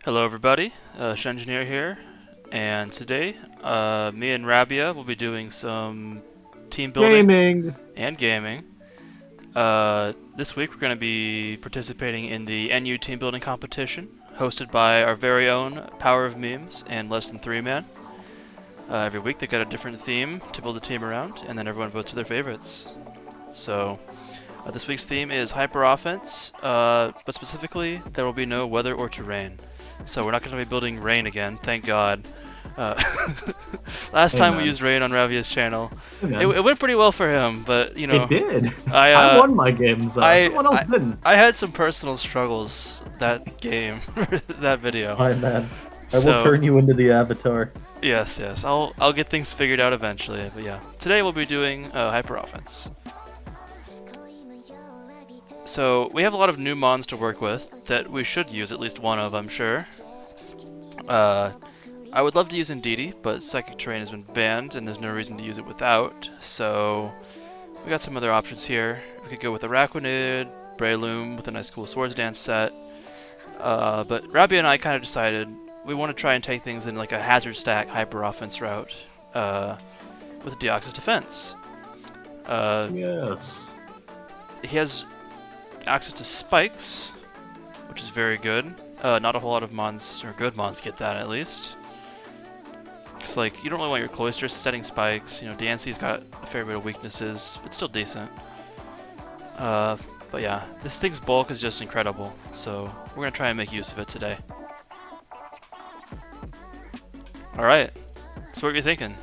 Hello everybody, Engineer here, and today me and Rabia will be doing some team building Gaming. and gaming. This week we're going to be participating in the NU team building competition, hosted by our very own Power of Memes and Less Than 3 Man. Every week they got a different theme to build a team around, and then everyone votes for their favorites. So this week's theme is Hyper Offense, but specifically there will be no weather or terrain. So we're not going to be building rain again, thank God. Uh, last Hey time we man. used rain on Ravia's channel, Hey it, man. it went pretty well for him, but you It know, did. I I uh, won my games. I Someone else I didn't. I had some personal struggles that game, that It's video. fine, man. I will So turn you into the avatar. yes, I'll get things figured out eventually. But yeah, today we'll be doing hyper offense. So we have a lot of new mons to work with that we should use at least one of, I'm sure. I would love to use Indeedee, but Psychic Terrain has been banned, and there's no reason to use it without. So we got some other options here. We could go with Araquanid, Breloom with a nice cool Swords Dance set. But Rabia and I kind of decided we want to try and take things in like a hazard stack hyper offense route with Deoxys-Defense. Yes. He has access to spikes, which is very good. Not a whole lot of mons, or good mons, get that at least. Because, like, you don't really want your cloisters setting spikes. You know, Dancy's got a fair bit of weaknesses, but still decent. But yeah, this thing's bulk is just incredible, so we're going to try and make use of it today. Alright, so what are you thinking?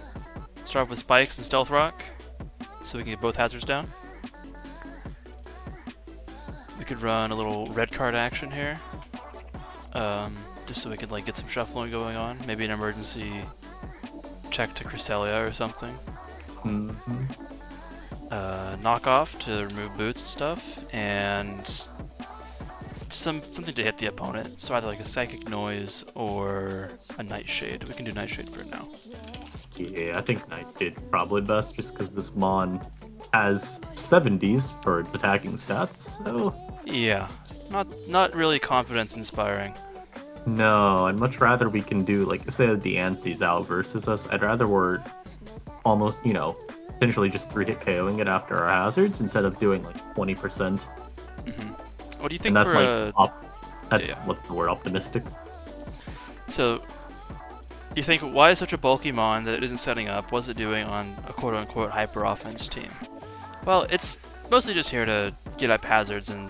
Start off with spikes and stealth rock, so we can get both hazards down. We could run a little red card action here, just so we could like get some shuffling going on. Maybe an emergency check to Cresselia or something. Mm-hmm. Knockoff to remove boots and stuff, and something to hit the opponent. So either like a psychic noise or a nightshade. We can do nightshade for now. Yeah, I think Nightshade's probably best just because this Mon has 70s for its attacking stats. So Yeah, not really confidence inspiring. no, I'd much rather we can do like say the Anstey's out versus us. I'd rather we're almost, potentially just 3-hit KOing it after our hazards instead of doing like 20%. What do you think And that's for like that's yeah. what's the word, optimistic. So, you think, why is such a bulky mon that it isn't setting up? What's it doing on a quote-unquote hyper-offense team? Well, it's mostly just here to get up hazards and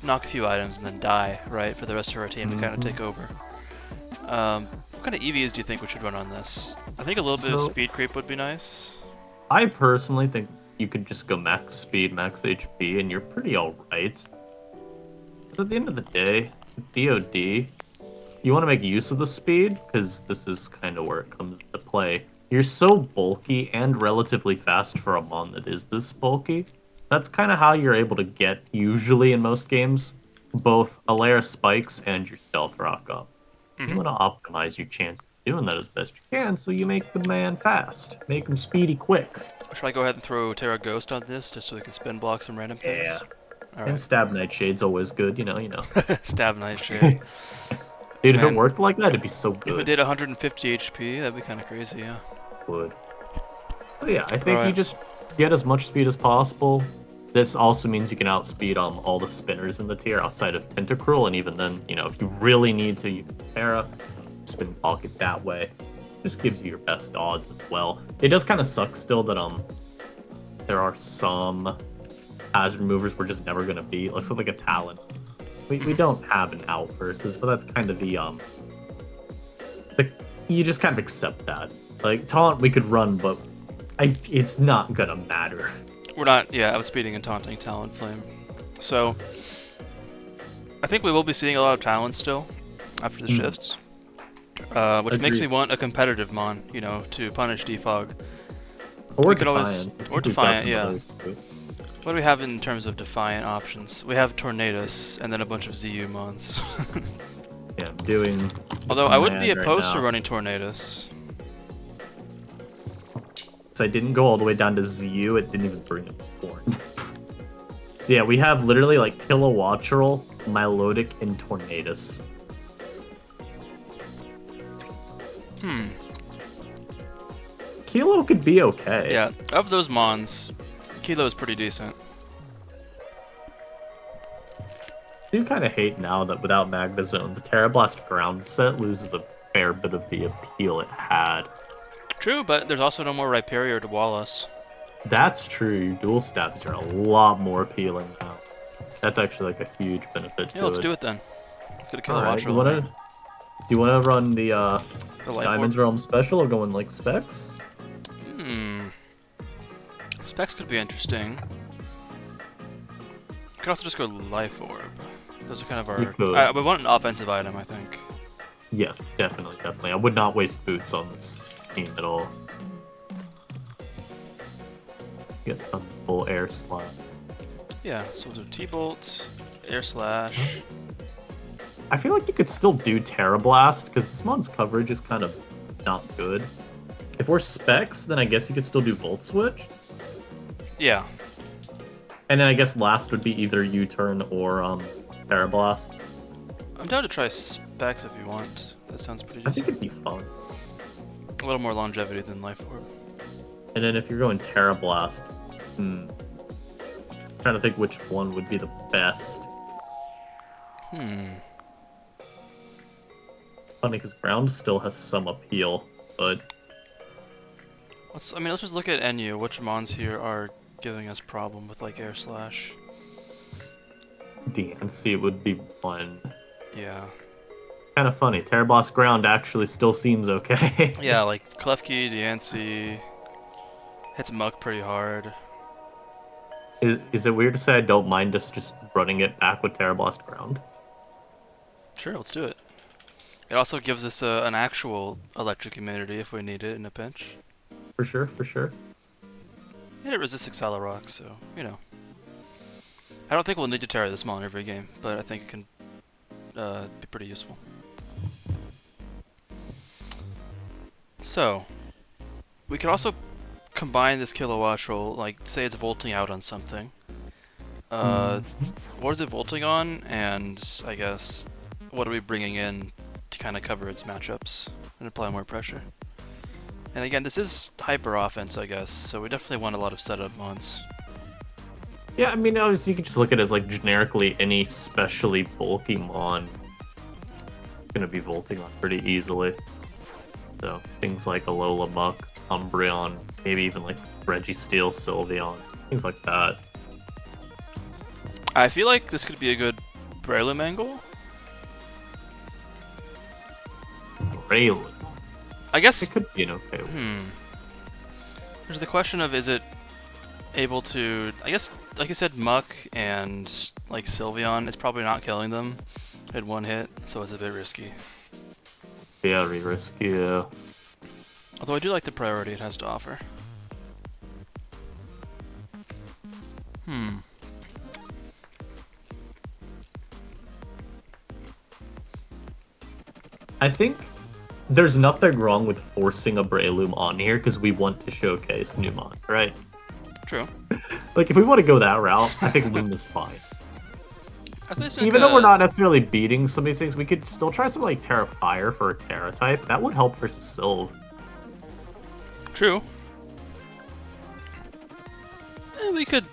knock a few items and then die, right, for the rest of our team to kind of take over. What kind of EVs do you think we should run on this? I think a little bit of So- speed creep would be nice. I personally think you could just go max speed, max HP, and you're pretty alright. But at the end of the day, DOD, you want to make use of the speed, because this is kind of where it comes into play. You're so bulky and relatively fast for a mon that is this bulky. That's kind of how you're able to get, usually in most games, both a layer of spikes and your stealth rock up. You want to optimize your chance of doing that as best you can, so you make the man fast. Make him speedy quick. Should I go ahead and throw Terra Ghost on this, just so we can spin block some random things? Yeah. And Alright. stab Nightshade's always good, you know. Stab Nightshade. Dude, if Man. it worked like that, it'd be so If it good. did 150 HP, that'd be kind of crazy, yeah. Would. But yeah, I think you Alright. just get as much speed as possible. This also means you can outspeed all the spinners in the tier outside of Tentacruel, and even then, if you really need to, you can Terra, spin pocket that way. Just gives you your best odds as well. It does kind of suck still that there are some hazard movers we're just never gonna beat. Like something like a Talon. We don't have an out versus, but that's kind of you just kind of accept that. Like taunt we could run, but it's not gonna matter. We're not, outspeeding and taunting Talonflame. So, I think we will be seeing a lot of Talons still after the shifts. Which makes me Agreed. want a competitive mon, to punish defog. Or We could Defiant. always- I think or we've got Defiant, some yeah. others too. What do we have in terms of Defiant options? We have Tornadus, and then a bunch of ZU mons. Yeah, I'm doing. Although I wouldn't be command right opposed to now. running Tornadus. So I didn't go all the way down to ZU. It didn't even bring up Thorn. So yeah, we have literally like Kilowattrel, Milotic, and Tornadus. Hmm. Kilo could be okay. Yeah, of those mons, Kilo is pretty decent. I do kind of hate now that without Magna Zone, the Terrablast ground set loses a fair bit of the appeal it had. True, but there's also no more Rhyperior to wall us. That's true. Your dual stabs are a lot more appealing now. That's actually like a huge benefit to Yeah, let's it. do it then. Let's get a Kilo Alright, Watch you roll. wanna do you wanna run the The Life Diamonds Orb. Realm special or go in like specs? Hmm. Specs could be interesting. Could also just go Life Orb. Those are kind of You our. could. We want an offensive item, I think. Yes, definitely. I would not waste boots on this team at all. Get a full air slot. Yeah, so we'll do T-Bolt, Air Slash. I feel like you could still do Terra Blast because this mon's coverage is kind of not good. If we're specs, then I guess you could still do Volt Switch. Yeah. And then I guess last would be either U-turn or Terra Blast. I'm down to try Specs if you want. That sounds pretty I think decent. it'd be fun. A little more longevity than Life Orb. And then if you're going Terra Blast, trying to think which one would be the best. Funny because ground still has some appeal, but Let's just look at NU. Which mons here are giving us problem with like Air Slash? DNC would be one. Yeah. Kind of funny. Terra Blast ground actually still seems okay. Yeah, like Klefki, Deancy, hits Muck pretty hard. Is it weird to say I don't mind us just running it back with Terra Blast ground? Sure, let's do it. It also gives us an actual electric immunity if we need it in a pinch. For sure. And it resists Accelerock, so, you know. I don't think we'll need to Terra this mon every game, but I think it can be pretty useful. So, we could also combine this Kilowatch roll, like, say it's volting out on something. What is it volting on, and I guess, what are we bringing in to kind of cover its matchups and apply more pressure? And again, this is hyper offense, I guess, so we definitely want a lot of setup mons. Yeah, I mean, obviously you could just look at it as like generically any specially bulky mon gonna be volting on pretty easily. So things like Alola Muck, Umbreon, maybe even like Registeel, Sylveon, things like that. I feel like this could be a good Breloom angle. Raylan. I guess. It could be an okay one. There's the question of is it able to? I guess, like you said, Muck and like Sylveon, it's probably not killing them in one hit, so it's a bit risky. Very risky, yeah. Although I do like the priority it has to offer. I think there's nothing wrong with forcing a Breloom on here because we want to showcase new mon, right? True. Like, if we want to go that route, I think Loom is fine. I think Even though we're not necessarily beating some of these things, we could still try some, like, Terra Fire for a Terra type. That would help versus Sylve. True. We could.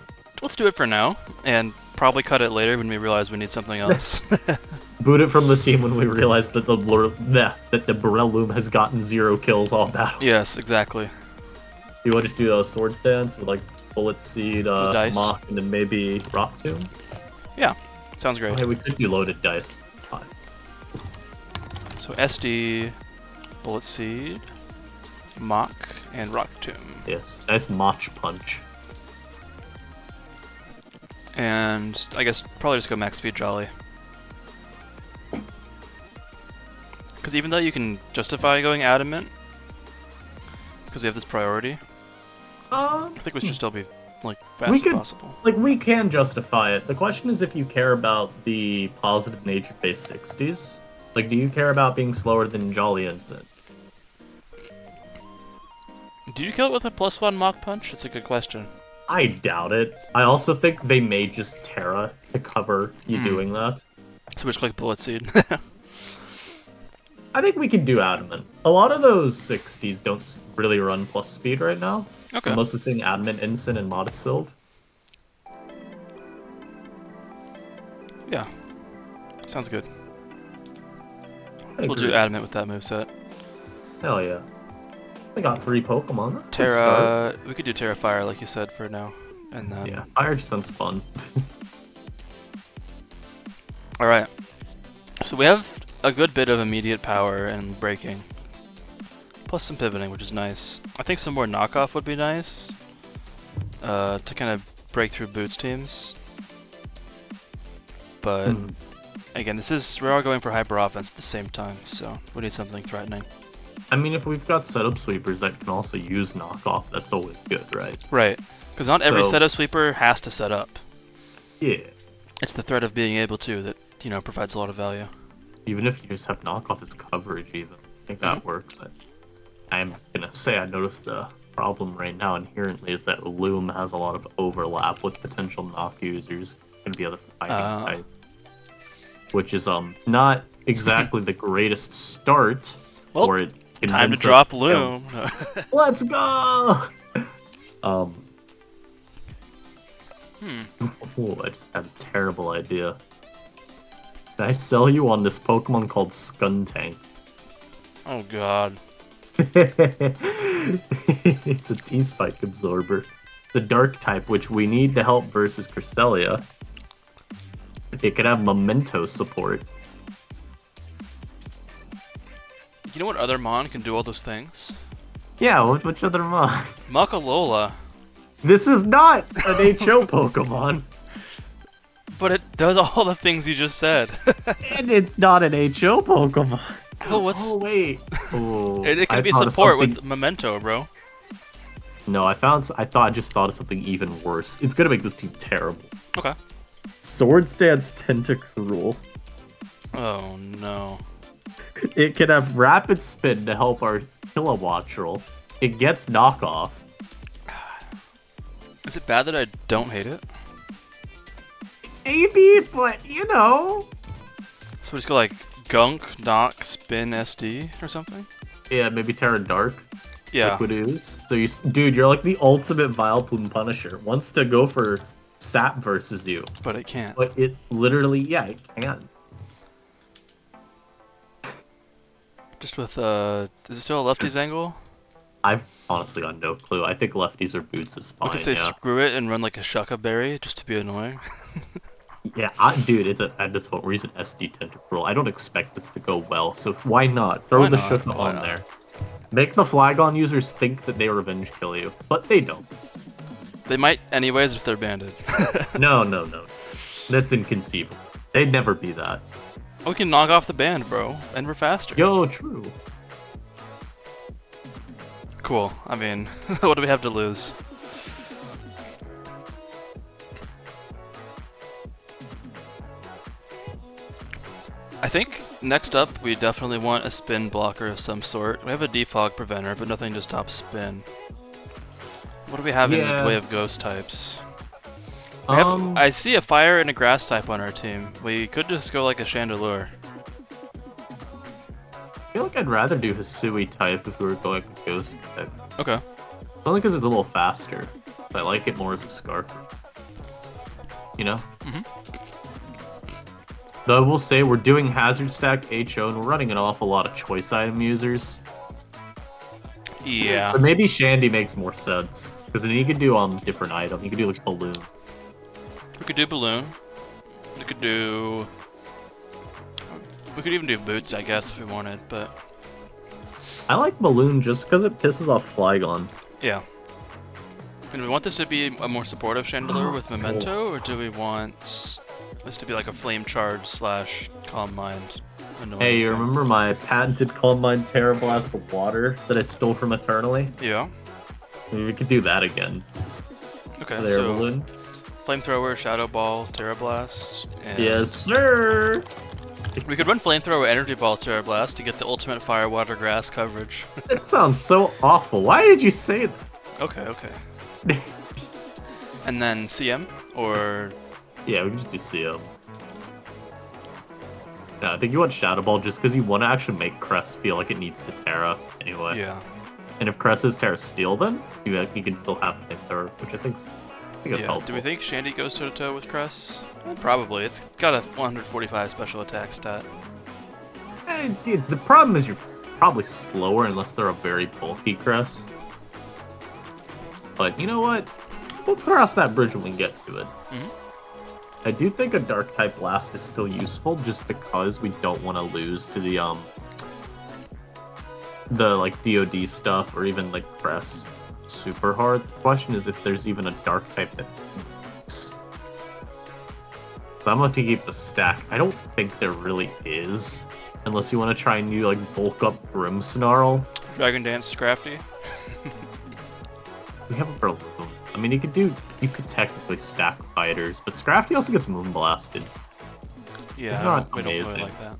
Let's do it for now, and probably cut it later when we realize we need something else. Boot it from the team when we realize that the Breloom has gotten 0 kills all battle. Yes, exactly. Do you want to just do a Swords Dance with, like, Bullet Seed, dice. Mach, and then maybe Rock Tomb? Yeah, sounds great. Okay, we could do Loaded Dice. Fine. So SD, Bullet Seed, Mach, and Rock Tomb. Yes, nice Mach Punch. And I guess probably just go max speed Jolly. Because even though you can justify going Adamant, because we have this priority, I think we should still be like fast as possible. Like, we can justify it. The question is if you care about the positive nature-based 60s. Like, do you care about being slower than Jolly and Zen? Do you kill it with a +1 Mach Punch? It's a good question. I doubt it. I also think they may just Terra to cover you doing that. So we just click Bullet Seed. I think we can do Adamant. A lot of those 60s don't really run plus speed right now. Okay. I'm mostly seeing Adamant, Ensign, and Modest Sylve. Yeah. Sounds good. I We'll do agree. Adamant with that moveset. Hell yeah. I got 3 Pokemon. That's a good start. Terra... We could do Terra Fire, like you said, for now. And then... Yeah, Fire just sounds fun. Alright. So we have a good bit of immediate power and braking. Plus some pivoting, which is nice. I think some more knockoff would be nice. To kind of break through Boots teams. But... Again, we're all going for hyper offense at the same time, so we need something threatening. I mean, if we've got setup sweepers that can also use knockoff, that's always good, right? Right. Because not every So- setup sweeper has to set up. Yeah. It's the threat of being able to that, provides a lot of value. Even if you just have knockoff as coverage, even. I think that works. I'm gonna say I noticed the problem right now inherently is that Loom has a lot of overlap with potential knock users and the other fighting type. Which is not exactly the greatest start Well, for it. Time to convince us drop to Loom. Let's go! Oh, I just had a terrible idea. Can I sell you on this Pokemon called Skuntank? Oh god. It's a T-Spike absorber. It's a dark type, which we need to help versus Cresselia. It could have Memento support. You know what other Mon can do all those things? Yeah, which other mon? Makalola. This is not an HO Pokemon. But it does all the things you just said. And it's not an HO Pokemon. Oh, wait. Oh, it I can be thought of support something- with Memento, bro. No, I just thought of something even worse. It's gonna make this team terrible. Okay. Swords Dance Tentacruel. Oh no. It can have Rapid Spin to help our Kilowattrel. It gets knockoff. Is it bad that I don't hate it? Maybe, but you know. So we just go like Gunk, Knock, Spin, SD or something? Yeah, maybe Terra Dark. Yeah. Liquid Ooze. So dude, you're like the ultimate Vileplume Punisher. Wants to go for Sap versus you, But it can't. but it literally, yeah, it can. Just with, is it still a lefty's angle? I've honestly got no clue. I think lefties or boots is fine. We could say yeah. screw it and run like a Shucka Berry just to be annoying. Yeah, dude, at this point, we're using SD Tentacruel. I don't expect this to go well, so why not? Throw Why the not? Shuka Why on not? there. Make the Flygon users think that they revenge kill you, but they don't. They might anyways if they're banded. No. That's inconceivable. They'd never be that. We can knock off the band, bro, and we're faster. Yo, true. Cool. I mean, what do we have to lose? I think next up we definitely want a spin blocker of some sort. We have a defog preventer, but nothing to stop spin. What do we have in the Yeah. way of ghost types? I see a fire and a grass type on our team. We could just go like a Chandelure. I feel like I'd rather do Hisui type if we were going with Ghost type. Okay. Only because it's a little faster. But I like it more as a Scarf. You know? Mhm. Though I will say we're doing Hazard Stack HO and we're running an awful lot of choice item users. Yeah. So maybe Shandy makes more sense. Because then you could do different item. You could do like Balloon. We could do balloon. We could do. We could even do boots, I guess, if we wanted. But I like Balloon just because it pisses off Flygon. yeah. And we want this to be a more supportive Chandelure with Memento, or do we want this to be like a flame charge / calm mind? Annoying Hey, you thing? remember my patented Calm Mind Terra Blast of water that I stole from Eternally? Yeah. Maybe we could do that again. Okay. There, So Balloon. flamethrower, shadow ball, Terra Blast. And Yes, sir. We could run flamethrower, energy ball, Terra Blast to get the ultimate fire, water, grass coverage. That sounds so awful. Why did you say that? Okay. And then CM or Yeah, we can just do CM. Yeah, I think you want Shadow Ball just because you want to actually make Crest feel like it needs to Terra anyway. Yeah. And if Crest is Terra Steel, then you can still have Flamethrower, which I think that's helpful. Do we think Shandy goes toe to toe with Cress? Probably. It's got a 145 special attack stat. Dude, the problem is you're probably slower unless they're a very bulky Crest. But you know what? We'll cross that bridge when we get to it. I do think a Dark type Blast is still useful just because we don't want to lose to the like DoD stuff or even like Crest super hard. The question is if there's even a Dark type that works. So I'm going to keep the stack. I don't think there really is. Unless you want to try and do like bulk up Grimmsnarl. Dragon Dance Scrafty. We have a Berloom. I mean, you could technically stack fighters, but Scrafty also gets Moonblasted. Yeah, it's not we amazing. don't really like that.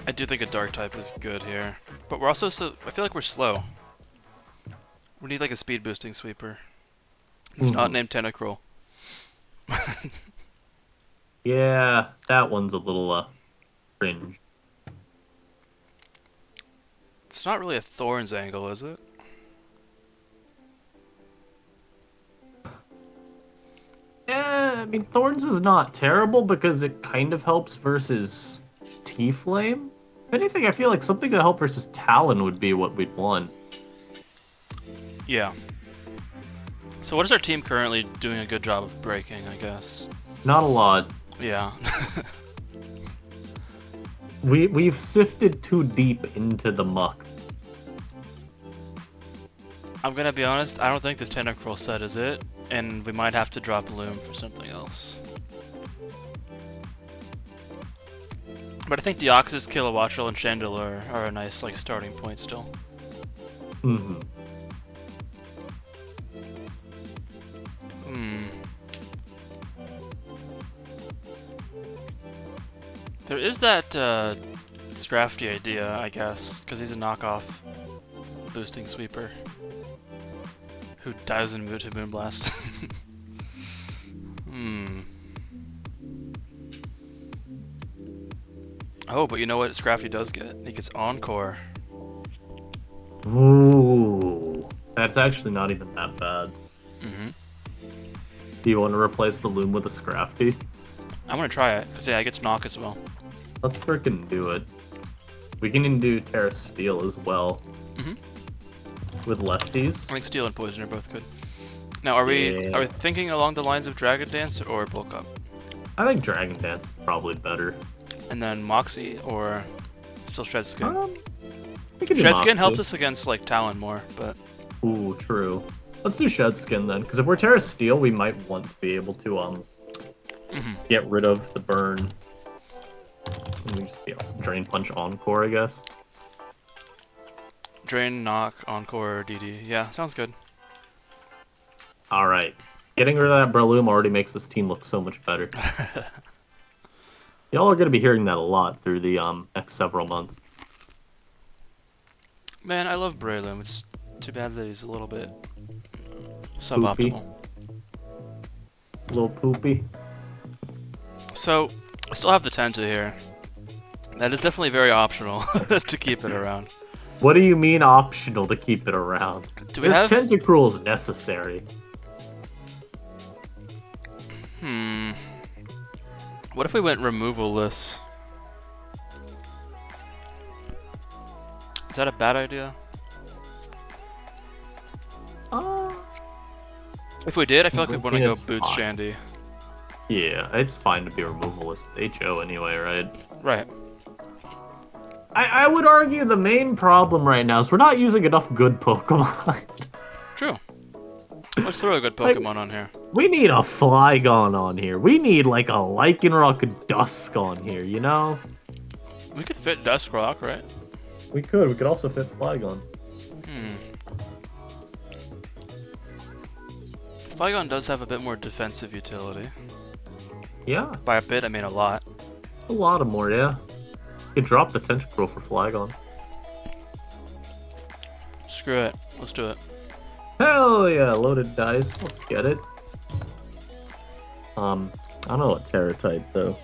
I do think a Dark type is good here, but we're also I feel like we're slow. We need like a speed boosting sweeper. It's not named Tentacruel. Yeah, that one's a little cringe. It's not really a Thorns angle, is it? I mean, Thorns is not terrible because it kind of helps versus T-Flame. If anything, I feel like something that helps versus Talon would be what we'd want. Yeah. So what is our team currently doing a good job of breaking, I guess? Not a lot. Yeah. We've sifted too deep into the muck. I'm gonna be honest, I don't think this Tentacruel set is it, and we might have to drop Loom for something else. But I think Deoxys, Kilowattrel, and Chandelure are a nice like starting point still. There is that Scrafty idea, I guess, because he's a knockoff boosting sweeper who dives in to Moonblast. Oh, but you know what Scrafty does get? He gets Encore. Ooh, that's actually not even that bad. Do you want to replace the Loom with a Scrafty? I'm gonna try it, because yeah, it gets Knock as well. Let's frickin' do it. We can even do Terra Steel as well. With lefties. I think Steel and Poison are both good. Now, are we thinking along the lines of Dragon Dance or Bulk Up? I think Dragon Dance is probably better. And then Moxie or still Shred Skin? We can do Shred Skin Moxie. helps us against like Talon more, but... Ooh, true. Let's do Shed Skin then, because if we're Terra Steel, we might want to be able to get rid of the burn. And we just Drain Punch Encore, I guess. Drain, Knock, Encore, DD. Yeah, sounds good. Alright. Getting rid of that Breloom already makes this team look so much better. Y'all are going to be hearing that a lot through the next several months. Man, I love Breloom. It's too bad that he's a little bit suboptimal. A little poopy. So, I still have the Tenta here. That is definitely very optional to keep it around. What do you mean optional to keep it around? Do we have... Tentacruel is necessary. What if we went removal-less? Is that a bad idea? If we did, I feel like we'd want to go Boots Shandy. Yeah, it's fine to be removalist. It's HO anyway, right? Right. I would argue the main problem right now is we're not using enough good Pokemon. True. Let's throw a good Pokemon on here. We need a Flygon on here. We need like a Lycanroc Dusk on here, you know? We could fit Duskrock, right? We could. We could also fit Flygon. Flygon does have a bit more defensive utility. Yeah. By a bit, I mean a lot. A lot of more, yeah. You could drop the Tentacruel for Flygon. Screw it. Let's do it. Hell yeah, loaded dice. Let's get it. I don't know what Terra type though.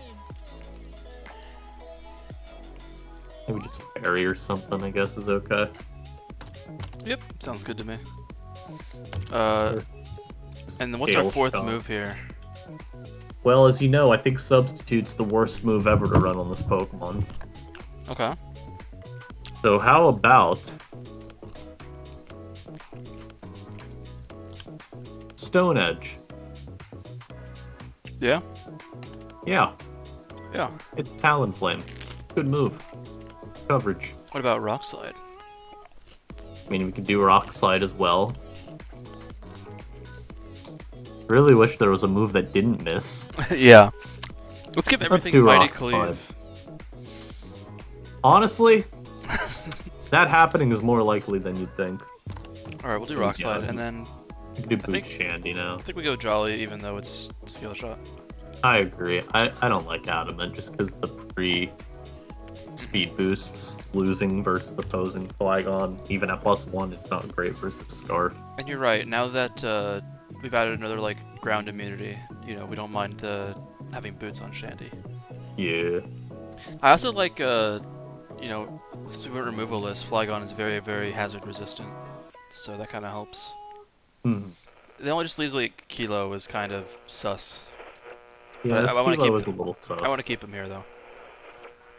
Maybe just fairy or something, I guess is okay. Yep, sounds good to me. Or And then what's our Scale fourth Shot. move here? Well, as you know, I think Substitute's the worst move ever to run on this Pokemon. Okay. So how about Stone Edge? Yeah? Yeah, Yeah. it's Talonflame. Good move. Coverage. What about Rock Slide? I mean, we could do Rock Slide as well. Really wish there was a move that didn't miss. Yeah. Let's give Let's everything do Mighty Rock Slide. Cleave. Honestly, that happening is more likely than you'd think. Alright, we'll do Rock Yeah. Slide, and then You could do I Boot think- Shandy now. I think we go Jolly, even though it's Skill Shot. I agree. I don't like Adamant just because the pre-speed boosts, losing versus opposing Flygon, even at +1, it's not great versus Scarf. And you're right, now that we've added another, like, ground immunity, you know, we don't mind having Boots on Shandy. Yeah. I also like, you know, since we went removal-less, Flygon is very, very hazard resistant, so that kind of helps. Hmm. It only just leaves, like, Kilo is kind of sus. Yeah, But this I wanna Kilo keep- is a little sus. I want to keep him here, though.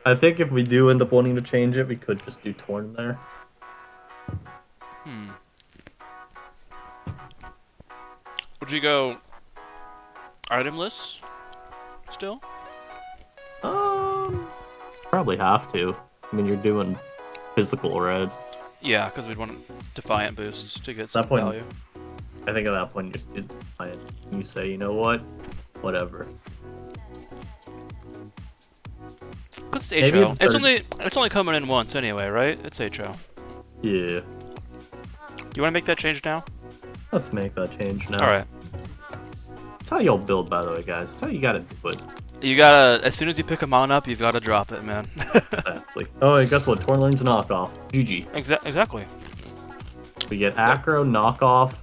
I think if we do end up wanting to change it, we could just do Torn there. Would you go itemless still? Probably have to. I mean, you're doing physical red. Yeah, because we'd want Defiant boost to get some That point- value. I think at that point you just do you say, you know what? Whatever. Because it's Maybe HO. in It's only coming in once anyway, right? It's HO. Yeah. Do you want to make that change now? Let's make that change now. Alright. That's how y'all build, by the way, guys. That's how you gotta do it. You gotta, as soon as you pick a mon up, you've gotta drop it, man. Exactly. Oh, and guess what? Tornadus knockoff. GG. Exactly. We get Acro, knockoff,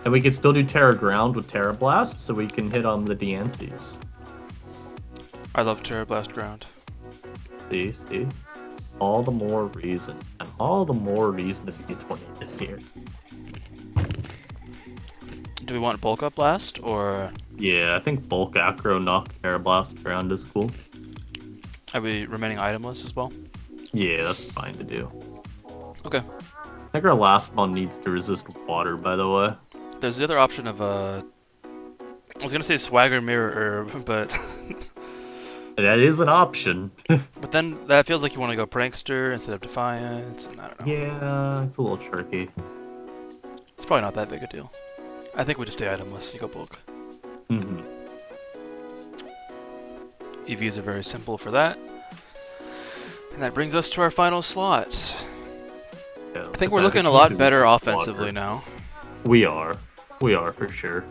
and we can still do Terra Ground with Terra Blast, so we can hit on the Deancies. I love Terra Blast Ground. See? All the more reason. And all the more reason to be a Tornadus here. Do we want Bulk Up Blast, or Yeah, I think Bulk Acro, Knock, Terra Blast Ground is cool. are we remaining itemless as well? Yeah, that's fine to do. Okay. I think our last mon needs to resist water, by the way. There's the other option of, I was gonna say Swagger Mirror Herb, but That is an option. but then that feels like you want to go Prankster instead of Defiant, and I don't know. Yeah, it's a little tricky. It's probably not that big a deal. I think we just stay itemless, you go Bulk. Mm-hmm. EVs are very simple for that. And that brings us to our final slot. Yeah, I think we're looking a lot better offensively now. We are for sure.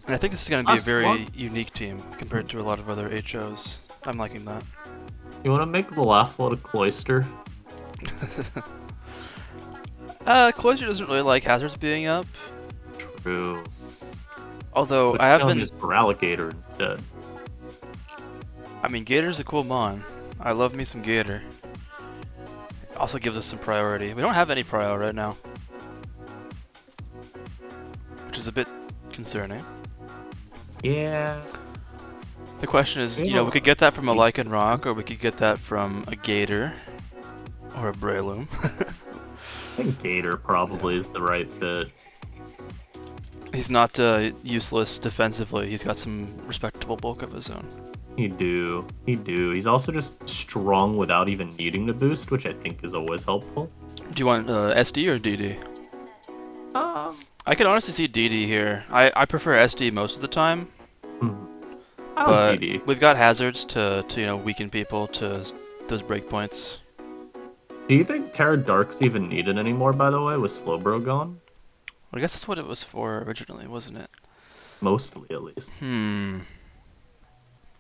And I think this is going to be a Us, very what? unique team compared to a lot of other HOs. I'm liking that. You want to make the last lot of Cloyster? Cloister doesn't really like hazards being up. True. Although But I have tell been... me just Alligator instead. I mean, Gator's a cool mon. I love me some Gator. Also gives us some priority. We don't have any prio right now. Which is a bit concerning. Yeah. The question is, you know, we could get that from a Lycan Rock, or we could get that from a Gator. Or a Breloom. I think Gator probably is the right fit. He's not useless defensively. He's got some respectable bulk of his own. He do. He's also just strong without even needing to boost, which I think is always helpful. Do you want SD or DD? I can honestly see DD here. I prefer SD most of the time, I but like DD. we've got hazards to you know, weaken people to those breakpoints. Do you think Terra Dark's even needed anymore, by the way, with Slowbro gone? I guess that's what it was for originally, wasn't it? Mostly, at least.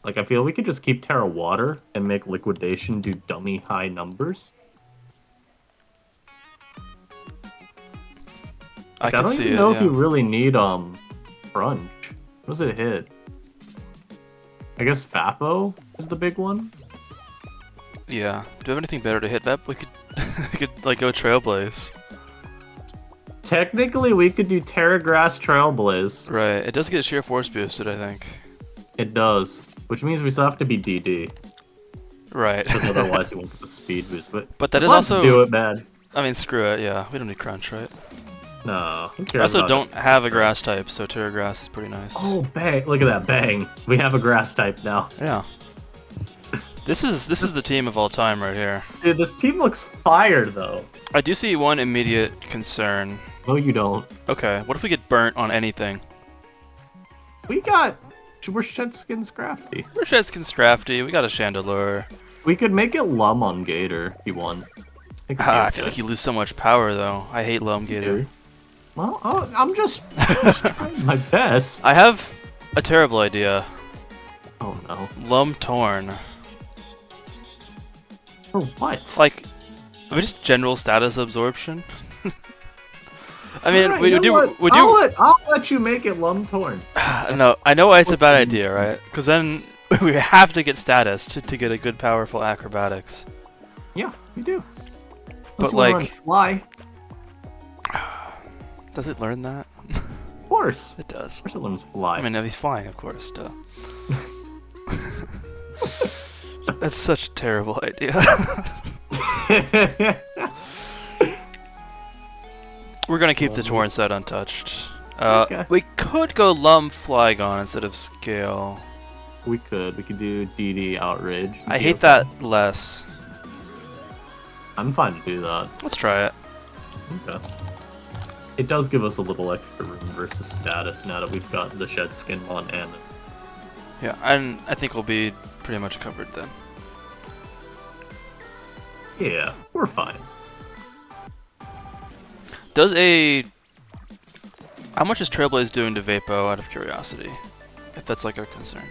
Like, I feel we could just keep Terra Water and make Liquidation do dummy high numbers. I I can don't see even it, know if yeah. you really need Crunch. What does it hit? I guess Vapo is the big one. Yeah. Do you have anything better to hit that? We could, we could like go Trailblaze. Technically, we could do Terra Grass Trailblaze. Right. It does get sheer force boosted, I think. It does, which means we still have to be DD, Right. because otherwise you won't get the speed boost. But that is let's also. do it, man. I mean, screw it. Yeah, we don't need Crunch, right? No, who I cares also about don't it? have a grass type, so Terra Grass is pretty nice. Oh, bang! Look at that, bang! We have a grass type now. Yeah. This is the team of all time right here. Dude, this team looks fire, though. I do see one immediate concern. No, you don't. Okay, what if we get burnt on anything? We're Shedskin Scrafty. We're Shedskin Scrafty, we got a Chandelure. We could make it Lum on Gator if you want. I feel like you lose so much power though. I hate Loam Gator. Well, I'm just trying my best. I have a terrible idea. Oh no. Lum Torn. For what? Like, just general status absorption. I mean, Alright, we you know do. what? We do. I'll let you make it Lum Torn. No, I know why it's a bad idea, right? Because then we have to get status to get a good, powerful acrobatics. Yeah, we do. But Unless you wanna like, fly. does it learn that? Of course. It does. Of course it learns fly. I mean, if he's flying, of course. Duh. That's such a terrible idea. We're gonna keep the Torn set untouched. Okay. We could go Lum Flygon instead of Scale. We could do DD Outrage. I hate that less. I'm fine to do that. Let's try it. Okay. It does give us a little extra room versus status now that we've got the Shed Skin on and... Yeah, and I think we'll be pretty much covered then. Yeah, we're fine. Does a... How much is Trailblaze doing to Vapo out of curiosity? If that's like a concern.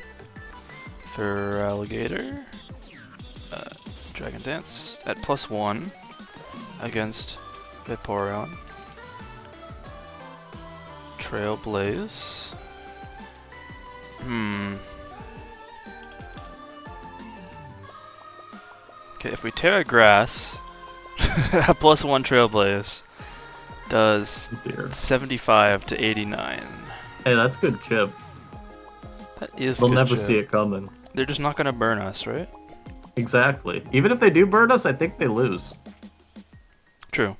For Alligator, Dragon Dance at +1 against Vaporeon. Trailblaze. Okay, if we Terra Grass, a +1 Trailblaze does Dear. 75 to 89. Hey, that's good chip. That is We'll good never chip. see it coming. They're just not gonna burn us, right? Exactly. Even if they do burn us, I think they lose. True.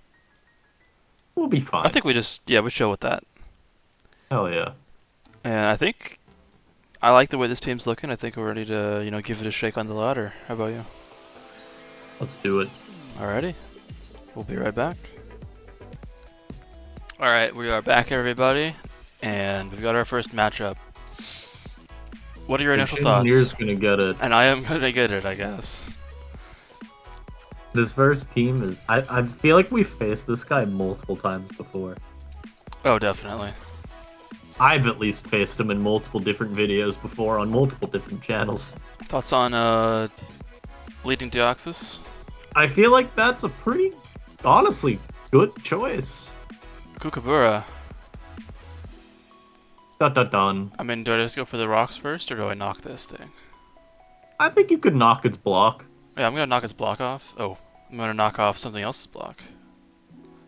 We'll be fine. I think we just, yeah, we chill with that. Hell yeah. And I think I like the way this team's looking. I think we're ready to, you know, give it a shake on the ladder. How about you? Let's do it. Alrighty. We'll be right back. Alright, we are back, everybody. And we've got our first matchup. What are your initial thoughts? Chandelure's gonna get it. And I am gonna get it, I guess. This first team is... I feel like we've faced this guy multiple times before. Oh, definitely. I've at least faced him in multiple different videos before on multiple different channels. Thoughts on leading Deoxys? I feel like that's a pretty, honestly, good choice. Kookaburra. Dun. I mean, do I just go for the rocks first, or do I knock this thing? I think you could knock its block. Yeah, I'm gonna knock its block off. Oh, I'm gonna knock off something else's block.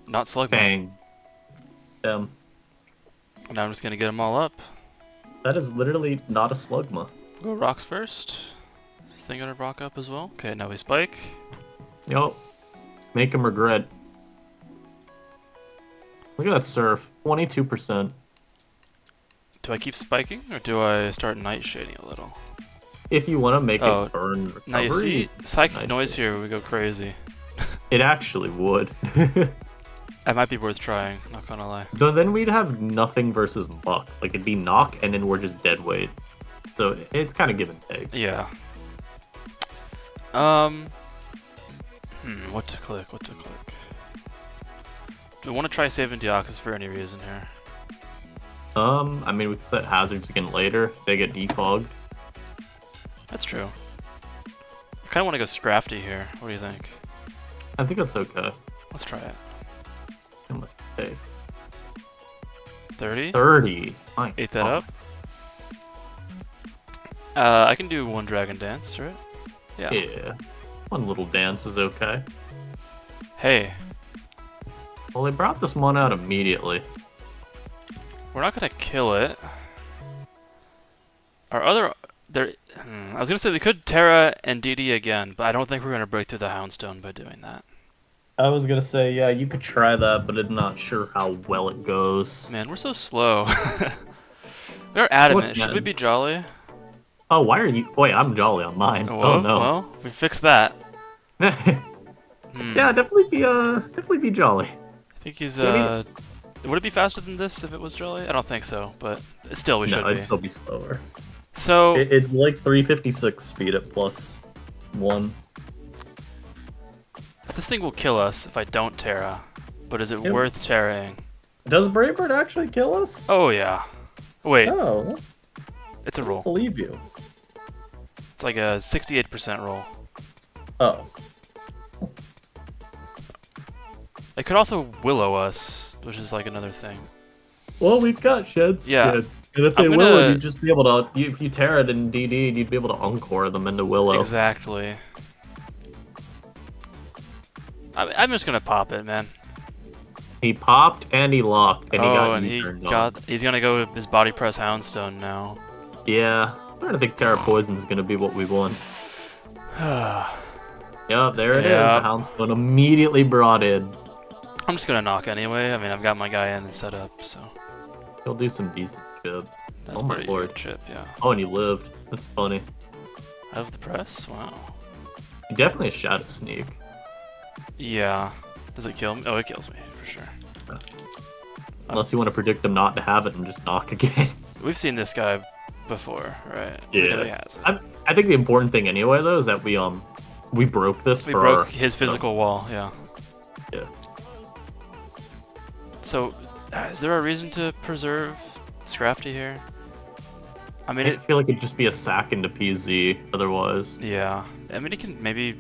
Not Slugma. Bang. And now I'm just gonna get them all up. That is literally not a Slugma. Go rocks first. Is this thing gonna rock up as well? Okay, now we spike. Yo, make him regret. Look at that surf. 22%. Do I keep spiking, or do I start nightshading a little? If you want to make Oh, it burn recovery, Now you see, psychic Nightshade. noise here, we go crazy. it actually would. That might be worth trying, not gonna lie. Though then we'd have nothing versus Muck. Like it'd be knock and then we're just dead weight. So it's kind of give and take. Yeah. What to click, Do I want to try saving Deoxys for any reason here? I mean, we can set hazards again later. They get defogged. That's true. I kind of want to go Scrafty here. What do you think? I think that's okay. Let's try it. Hey. 30. 30. My Ate that God. up. I can do one Dragon Dance, right? Yeah. Yeah. One little dance is okay. Hey, Well, they brought this one out immediately. we're not gonna kill it. Our other... I was gonna say we could Terra and DD again, but I don't think we're gonna break through the Houndstone by doing that. I was gonna say, yeah, you could try that, but I'm not sure how well it goes. Man, we're so slow. They're adamant. Look, Should we man. be jolly? Oh, why are you? Wait, I'm jolly on mine. Oh no. Well, we fixed that. Yeah, definitely be jolly. I think he's Yeah, would it be faster than this if it was jolly? I don't think so, but still we should No, be. it'd still be slower. So It's like 356 speed at +1. this thing will kill us if I don't Terra, but is it Yep. worth Terraing? Does Braybird actually kill us? Oh yeah. Wait, Oh, it's a I roll. believe you. It's like a 68% roll. Oh, It could also Willow us, which is like another thing. well, we've got Shed's Yeah. Skin. And if they I'm Willow, gonna- you'd just be able to, if you tear it in DD, you'd be able to Encore them into Willow. Exactly. I'm just gonna pop it, man. He popped and he locked and he got and he U-turned on. got. He's gonna go with his body press Houndstone now. Yeah, I'm starting to think Terra Poison's gonna be what we won. Yeah, there it is. Yeah. The Houndstone immediately brought in. I'm just gonna knock anyway. I mean, I've got my guy in and set up, so He'll do some decent chip. that's Oh my pretty lord. good chip. Yeah. Oh, and he lived. That's funny. Out of the press? Wow. He definitely a Shadow Sneak. Yeah. Does it kill me? Oh, it kills me for sure. Unless you want to predict him not to have it and just knock again. We've seen this guy before, right? Yeah. We know he has it. I think the important thing anyway though is that we broke this We for broke our, his physical wall. Yeah. Yeah. So, is there a reason to preserve Scrafty here? I mean, I feel like it'd just be a sack into PZ otherwise. yeah. I mean, it can maybe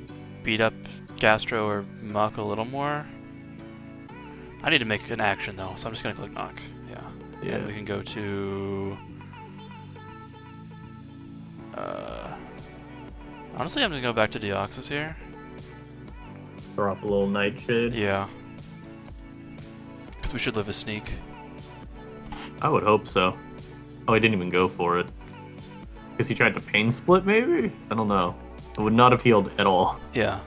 beat up Gastro or Muck a little more. I need to make an action though, so I'm just gonna click knock. Yeah. Yeah. And we can go to. Honestly, I'm gonna go back to Deoxys here. Throw off a little Nightshade. Yeah. Because we should live a sneak. I would hope so. Oh, he didn't even go for it. Because he tried to pain split maybe? I don't know. It would not have healed at all. Yeah.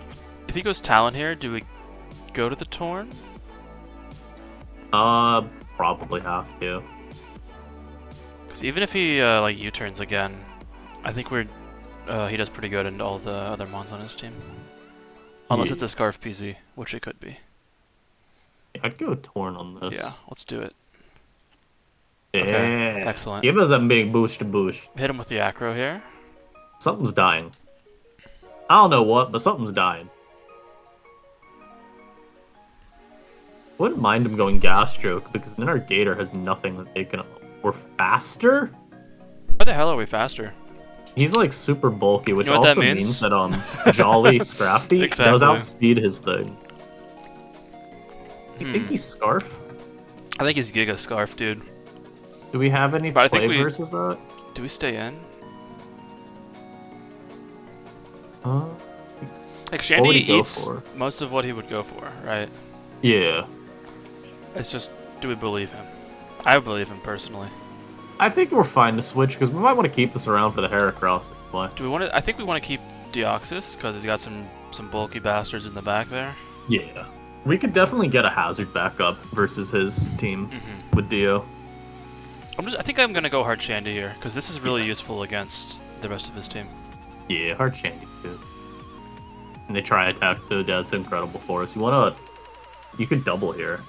If he goes Talon here, do we go to the Torn? Probably have to. Because even if he like U-turns again, I think he does pretty good in all the other mons on his team. Unless Yeah. it's a Scarf PZ, which it could be. Yeah, I'd go Torn on this. Yeah, let's do it. Yeah. Okay, excellent. Give us a big boost to boost. Hit him with the acro here. Something's dying. I don't know what, but something's dying. Wouldn't mind him going gas stroke because then our Gator has nothing that they can. We're faster? Why the hell are we faster? He's like super bulky, which You know what that also means? means that Jolly Scrafty does Exactly. outspeed his thing. You think Hmm. he's Scarf? I think he's Giga Scarf, dude. Do we have any But I play think we- versus that? Do we stay in? Uh, Like would Shandy he go eats for? most of what he would go for, right? yeah. It's just, do we believe him? I believe him personally. I think we're fine to switch because we might want to keep this around for the Heracross play. Do we want to? I think we want to keep Deoxys because he's got some bulky bastards in the back there. Yeah. We could definitely get a hazard backup versus his team Mm-hmm. with Dio. I think I'm gonna go hard Shandy here because this is really useful against the rest of his team. Yeah, hard Shandy too. And they try attack too. That's incredible for us. You could double here.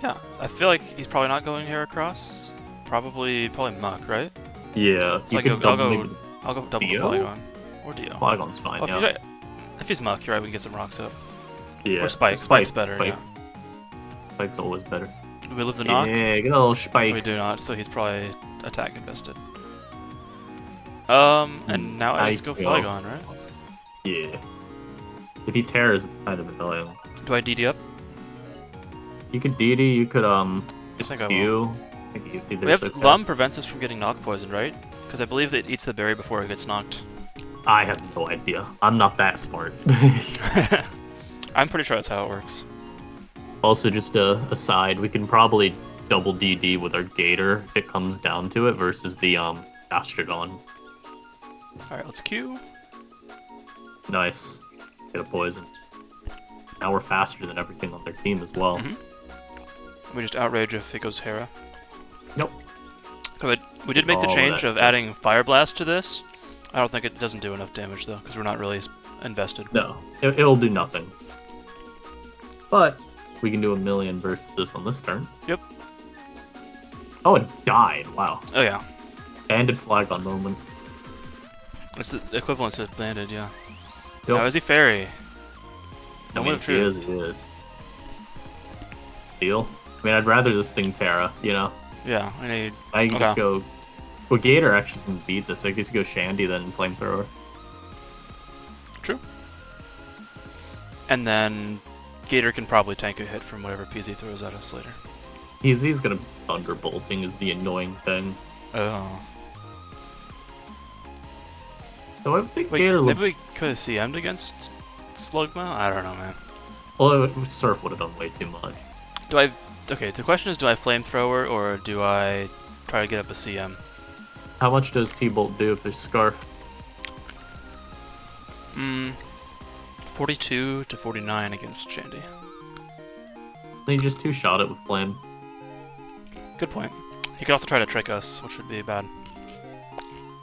Yeah, I feel like he's probably not going here across. Probably Muck, right? Yeah. So you could double maybe- I'll go double Dio? Flygon or Dio. Flygon's fine. Well, Yeah. if he's Muck, you're right. We can get some rocks up. Yeah. Or Spike. Spike's better. Spike. Yeah. Spike's always better. Do we live the knock? Yeah, get a little Spike. We do not. So he's probably attack invested. And now I just go go. Flygon, right? Yeah. If he tears, it's kind of annoying. Do I DD up? You could DD, you could Just think I will. you. I think you We have Lum prevents us from getting knock poisoned, right? Because I believe it eats the berry before it gets knocked. I have no idea. I'm not that smart. I'm pretty sure that's how it works. Also, just a aside, we can probably double DD with our Gator if it comes down to it versus the Astrodon. Alright, let's queue. Nice. Get a poison. Now we're faster than everything on their team as well. We just outrage if it goes Hera. Nope. So we did make the All change that of stuff. adding Fire Blast to this. I don't think it doesn't do enough damage though, because we're not really invested. No, it'll do nothing. But we can do 1,000,000 versus this on this turn. Yep. Oh, it died. Wow. Oh yeah. Banded flag on moment. It's the equivalent to landed, yeah. Yep. Now is he fairy? I No mean, one of he is, truth. he is. Steal? I mean, I'd rather this thing Terra, you know? Yeah, I need. I can just go... Well, Gator actually can beat this. I guess you go Shandy, then Flamethrower. True. And then Gator can probably tank a hit from whatever PZ throws at us later. He's gonna... Thunderbolting is the annoying thing. Oh. So I think Wait, Gator maybe looks... we could have CM'd against Slugma? I don't know, man. Well, Surf would have done way too much. Do I... Okay, the question is, do I Flamethrower or do I try to get up a CM? How much does T-Bolt do if there's Scarf? 42 to 49 against Shandy. Then you just two-shot it with Flame. Good point. He could also try to trick us, which would be bad.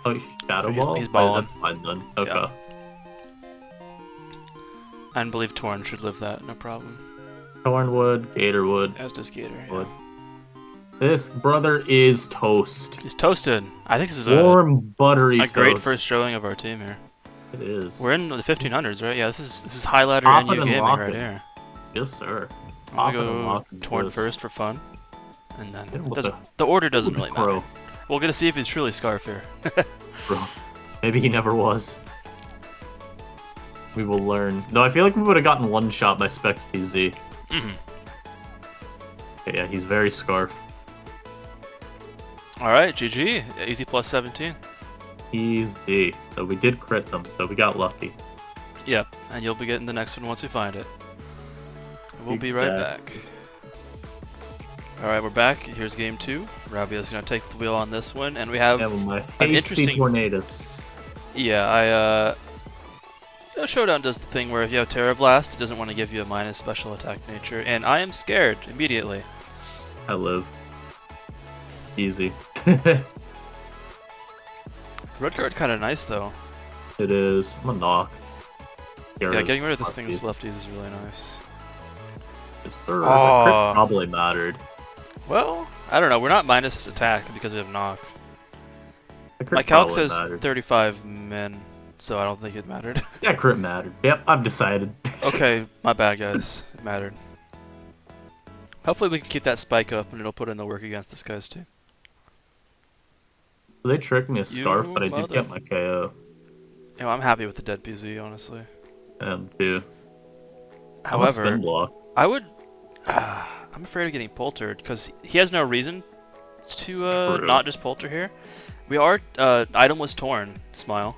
Oh, Shadow He's- Ball? he's balling. That's fine then. Okay. Yeah. I believe Torn should live that, no problem. Thornwood, Gatorwood. As does Gator, yeah. Wood. This brother is toast. He's toasted. I think this is Warm, buttery a toast. great first showing of our team here. It is. We're in the 1500s, right? Yeah, this is high ladder Pop it NU and gaming lock right it. here. Yes, sir. I'm Pop gonna it and go lock into Torn this. first for fun, and then Hit him with doesn't, the- the order doesn't with the really matter. crow, We'll get to see if he's truly Scarf here. bro. Maybe he never was. We will learn. No, I feel like we would have gotten one shot by Specs PZ. Mhm. Okay, yeah, he's very Scarf. All right, GG, easy plus 17. Easy. So we did crit them, so we got lucky. Yep, and you'll be getting the next one once we find it. We'll be right back. All right, we're back. Here's game 2. Rabia's gonna take the wheel on this one, and we have Yeah, with my an hasty interesting. Tornadus. Yeah, Showdown does the thing where if you have Terra Blast, it doesn't want to give you a minus special attack nature, and I am scared immediately. I live. Easy. Red card kind of nice though. It is. I'm a knock. Yeah, getting rid of this thing's left. lefties is really nice. Yes, sir. Oh. My crit probably mattered. Well, I don't know. We're not minus attack because we have knock. Crit My calc probably says mattered. 35 min, so I don't think it mattered. Yeah, crit mattered. Yep, I've decided. Okay, my bad, guys. It mattered. Hopefully we can keep that spike up and it'll put in the work against this guy's team. They tricked me a scarf, You but I did get my KO. You know, I'm happy with the dead PZ, honestly. Too. However, Spin block. I would... I'm afraid of getting poltered, because he has no reason to True. not just polter here. We are... item was torn. Smile.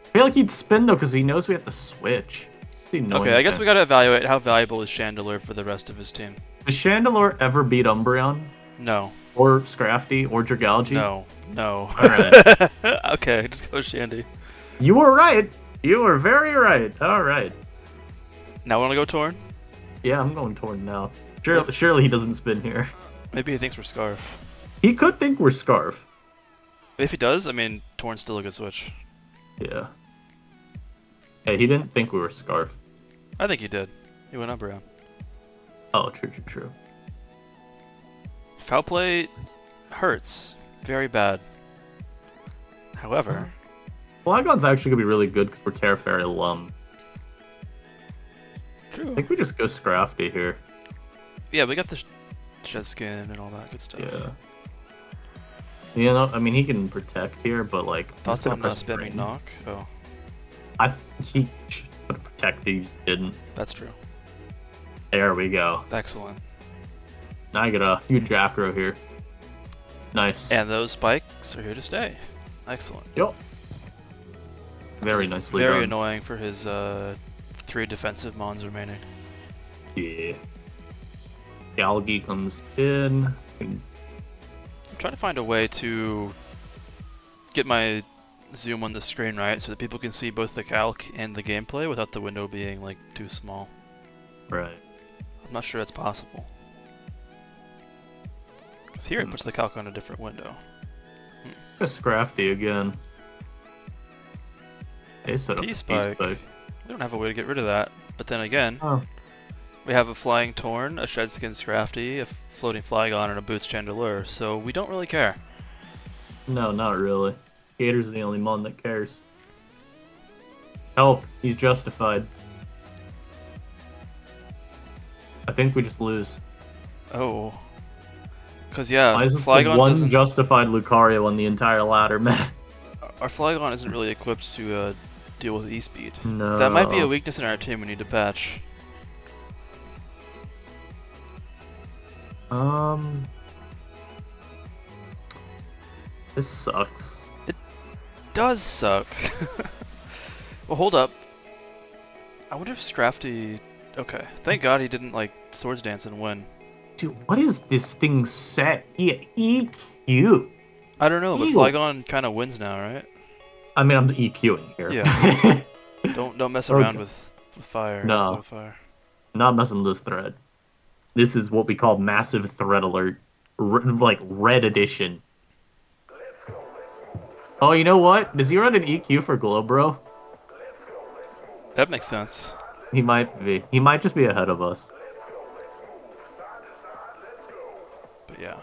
I feel like he'd spin though, because he knows we have to switch. It's the annoying Okay, I guess thing. we gotta evaluate how valuable is Chandelure for the rest of his team. Does Chandelure ever beat Umbreon? No. Or Scrafty? Or Dragalge? No. No. Alright. Okay, just go Shandy. You were right. You were very right. Alright. Now wanna go Torn? Yeah, I'm going Torn now. Surely he doesn't spin here. Maybe he thinks we're Scarf. He could think we're Scarf. If he does, I mean, Torn's still a good switch. Yeah. Hey, he didn't think we were Scarf. I think he did. He went up around. Oh, true. Foul play hurts. Very bad. However, Flagon's actually gonna be really good because we're Terra Fairy Lum. I true. think we just go Scrafty here. Yeah, we got the shed skin and all that good stuff. Yeah. You know, I mean, he can protect here, but like... Thoughts instead on of pressing spamming rain- knock? Oh, He should have protected, he just didn't. that's true. There we go. Excellent. Now I get a huge acro here. Nice. And those spikes are here to stay. Excellent. Yup. Very nicely Very done. annoying for his 3 defensive mons remaining. Yeah. Galgi comes in. I'm trying to find a way to get my zoom on the screen right so that people can see both the calc and the gameplay without the window being like too small. Right. I'm not sure that's possible. Because here it puts the calc on a different window. A Scrafty again. They set up T-spike. We don't have a way to get rid of that. But then again, we have a flying Torn, a Shedskin Scrafty, a floating Flygon, and a Boots Chandelure, so we don't really care. No, not really. Gator's the only mon that cares. Help, he's justified. I think we just lose. Oh. Because, yeah, Why is this the Flygon one doesn't... justified Lucario on the entire ladder, man? Our Flygon isn't really equipped to deal with E-Speed. No. That might be a weakness in our team we need to patch. This sucks. Does suck. Well, hold up. I wonder if Scrafty... Okay, thank God he didn't, like, Swords Dance and win. Dude, what is this thing set? EQ. I don't know, but Ew. Flygon kind of wins now, right? I mean, I'm EQing here. Yeah. Don't mess around with fire. No. With fire. Not messing with this thread. This is what we call massive thread alert. Like, red edition. Oh, you know what? Does he run an EQ for Glowbro? That makes sense. He might be. He might just be ahead of us. But yeah.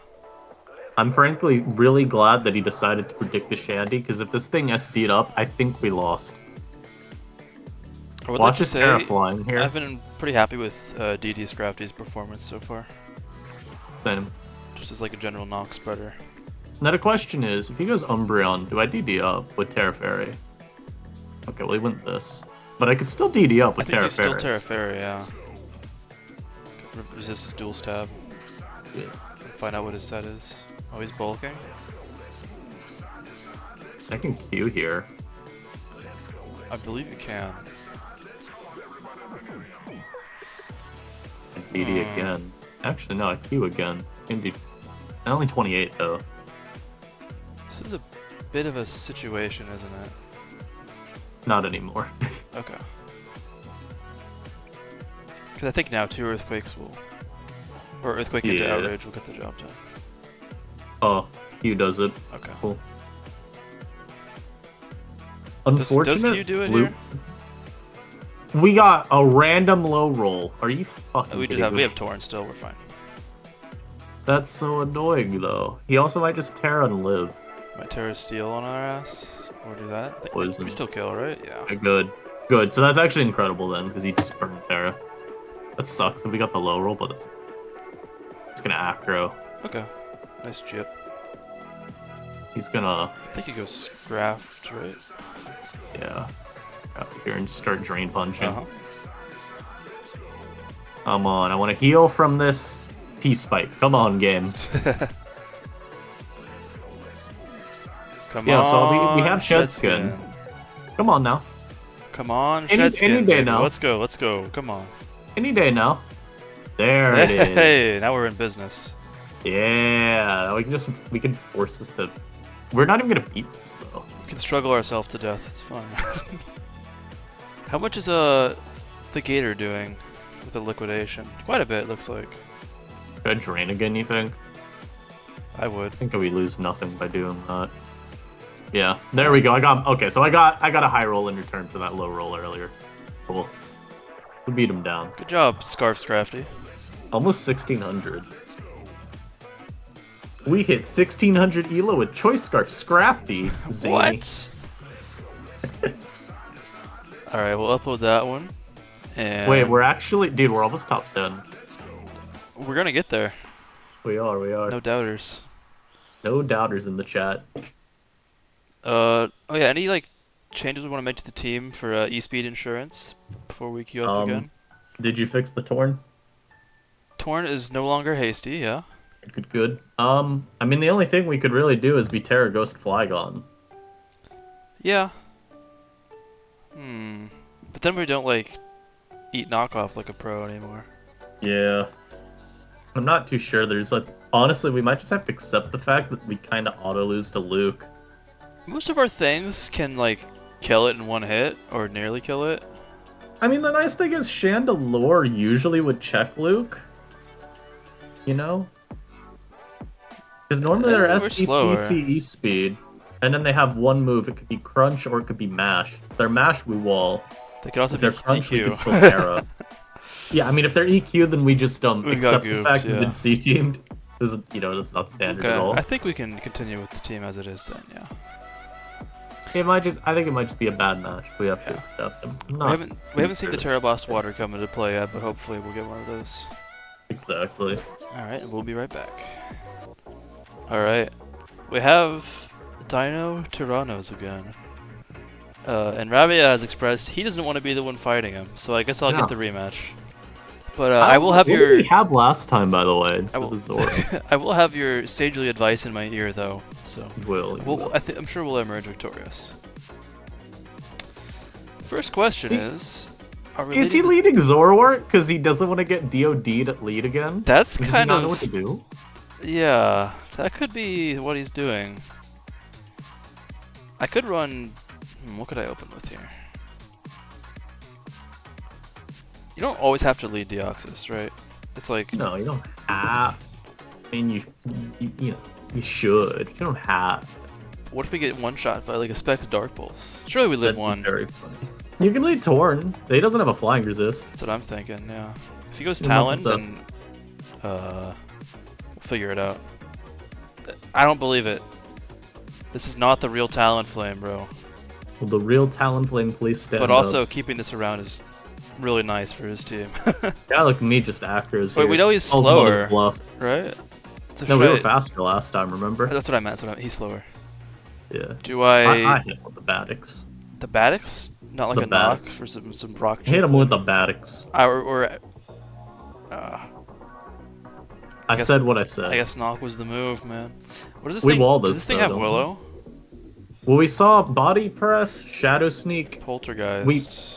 I'm frankly really glad that he decided to predict the Shandy, because if this thing SD'd up, I think we lost. I would Watch like to his say, Terra flying here. I've been pretty happy with DD Scrafty's performance so far. Same. Just as like a general knock spreader. Now the question is, if he goes Umbreon, do I DD up with Terra Fairy? Okay, well he went this. But I could still DD up I with think Terra you still Fairy. Terra Fairy, yeah. Resist his dual stab. Yeah. Find out what his set is. Oh, he's bulking? I can Q here. I believe you can. And DD again. Actually, no, I Q again. Indeed. Only 28 though. This is a bit of a situation, isn't it? Not anymore. Okay. Because I think now 2 Earthquakes will... Or Earthquake into Yeah. Outrage will get the job done. Oh, Q does it. Okay. Cool. Does Unfortunate. Q do it loop. here? We got a random low roll. Are you fucking We kidding me? have Torn still, we're fine. That's so annoying though. He also might just Terra and live. Might Terra Steel on our ass? Or do that? I think Poison. we still kill, right? Yeah. Okay, good. Good. So that's actually incredible then, because he just burned Terra. That sucks that we got the low roll, but it's gonna acro. Okay. Nice chip. He's gonna, I think he goes Scraft, right? yeah, after here and just start drain punching. Uh-huh. Come on, I want to heal from this T-Spike. Come on, game. Come Yeah, on, so we have Shedskin. Come on now. Come on, Any Shedskin. day baby. now. Let's go. Come on. Any day now. There it is. Hey, now we're in business. Yeah, we can force this to. We're not even gonna beat this though. We can struggle ourselves to death. It's fine. How much is the Gator doing with the liquidation? Quite a bit, looks like. Should I drain again? You think? I would. I think we lose nothing by doing that. Yeah, there we go. I got a high roll in return for that low roll earlier. Cool. We beat him down. Good job, Scarf Scrafty. Almost 1600. We hit 1600 elo with Choice Scarf Scrafty. Zany. What? Alright, we'll upload that one. And Wait, we're actually, dude, we're almost top 10. we're gonna get there. We are. No doubters. No doubters in the chat. Oh yeah, any like changes we want to make to the team for e-speed insurance before we queue up again? Did you fix the Torn? Torn is no longer hasty, yeah. Good. I mean, the only thing we could really do is be Terra Ghost Flygon. Yeah. But then we don't, like, eat knockoff like a pro anymore. Yeah. I'm not too sure. There's like, honestly, we might just have to accept the fact that we kind of auto lose to Luke. Most of our things can, like, kill it in one hit, or nearly kill it. I mean, the nice thing is Chandelure usually would check Luke. You know? Because normally they're we're slower. SBCCE speed, and then they have one move. It could be Crunch or it could be Mash. If they're Mash, we wall. They could also If be they're Crunch, we EQ. can still Terra. Yeah, I mean, if they're EQ, then we just We accept got the fact goofed, we've yeah. been C-teamed. Because, you know, that's not standard Okay, at all. I think we can continue with the team as it is then, yeah. I think it might just be a bad match. We have to accept them. We haven't seen the Terrablast water come into play yet, but hopefully we'll get one of those. Exactly. Alright, we'll be right back. Alright, we have Dino Tyrannos again. And Rabia has expressed he doesn't want to be the one fighting him, so I guess I'll get the rematch. But I will have what your. did we have last time, by the way? Instead I of will, the Zora. I will have your sagely advice in my ear, though. So You will. I'm sure we'll emerge victorious. First question is: Is he leading Zoroark because he doesn't want to get DOD'd at lead again? That's Does kind he not of know what to do? Yeah, that could be what he's doing. I could run. What could I open with here? You don't always have to lead Deoxys, right? It's like No, you don't have. I mean, you know, you should. You don't have. what if we get one shot by like a Specs Dark Pulse? Surely we live That'd be one. very funny. You can lead Torn. He doesn't have a flying resist. That's what I'm thinking. Yeah. If he goes Good luck Talon, with that. then we'll figure it out. I don't believe it. This is not the real Talonflame, bro. Will the real Talonflame please stand But up? also keeping this around is really nice for his team, Yeah, look, me just acros Wait, here. we know he's Calls him on his slower. bluff. right? It's a No, we were shite. faster last time, remember? That's what I meant. He's slower. Yeah. Do I hit him with the Badix. the Badix? Not like The a knock Badix. for some rock. Hit him chip? with the Badix. I guess- said what I said. I guess knock was the move, man. What does this We thing? walled Does us, this thing though, have don't we? Willow? Well, we saw Body Press, Shadow Sneak, Poltergeist.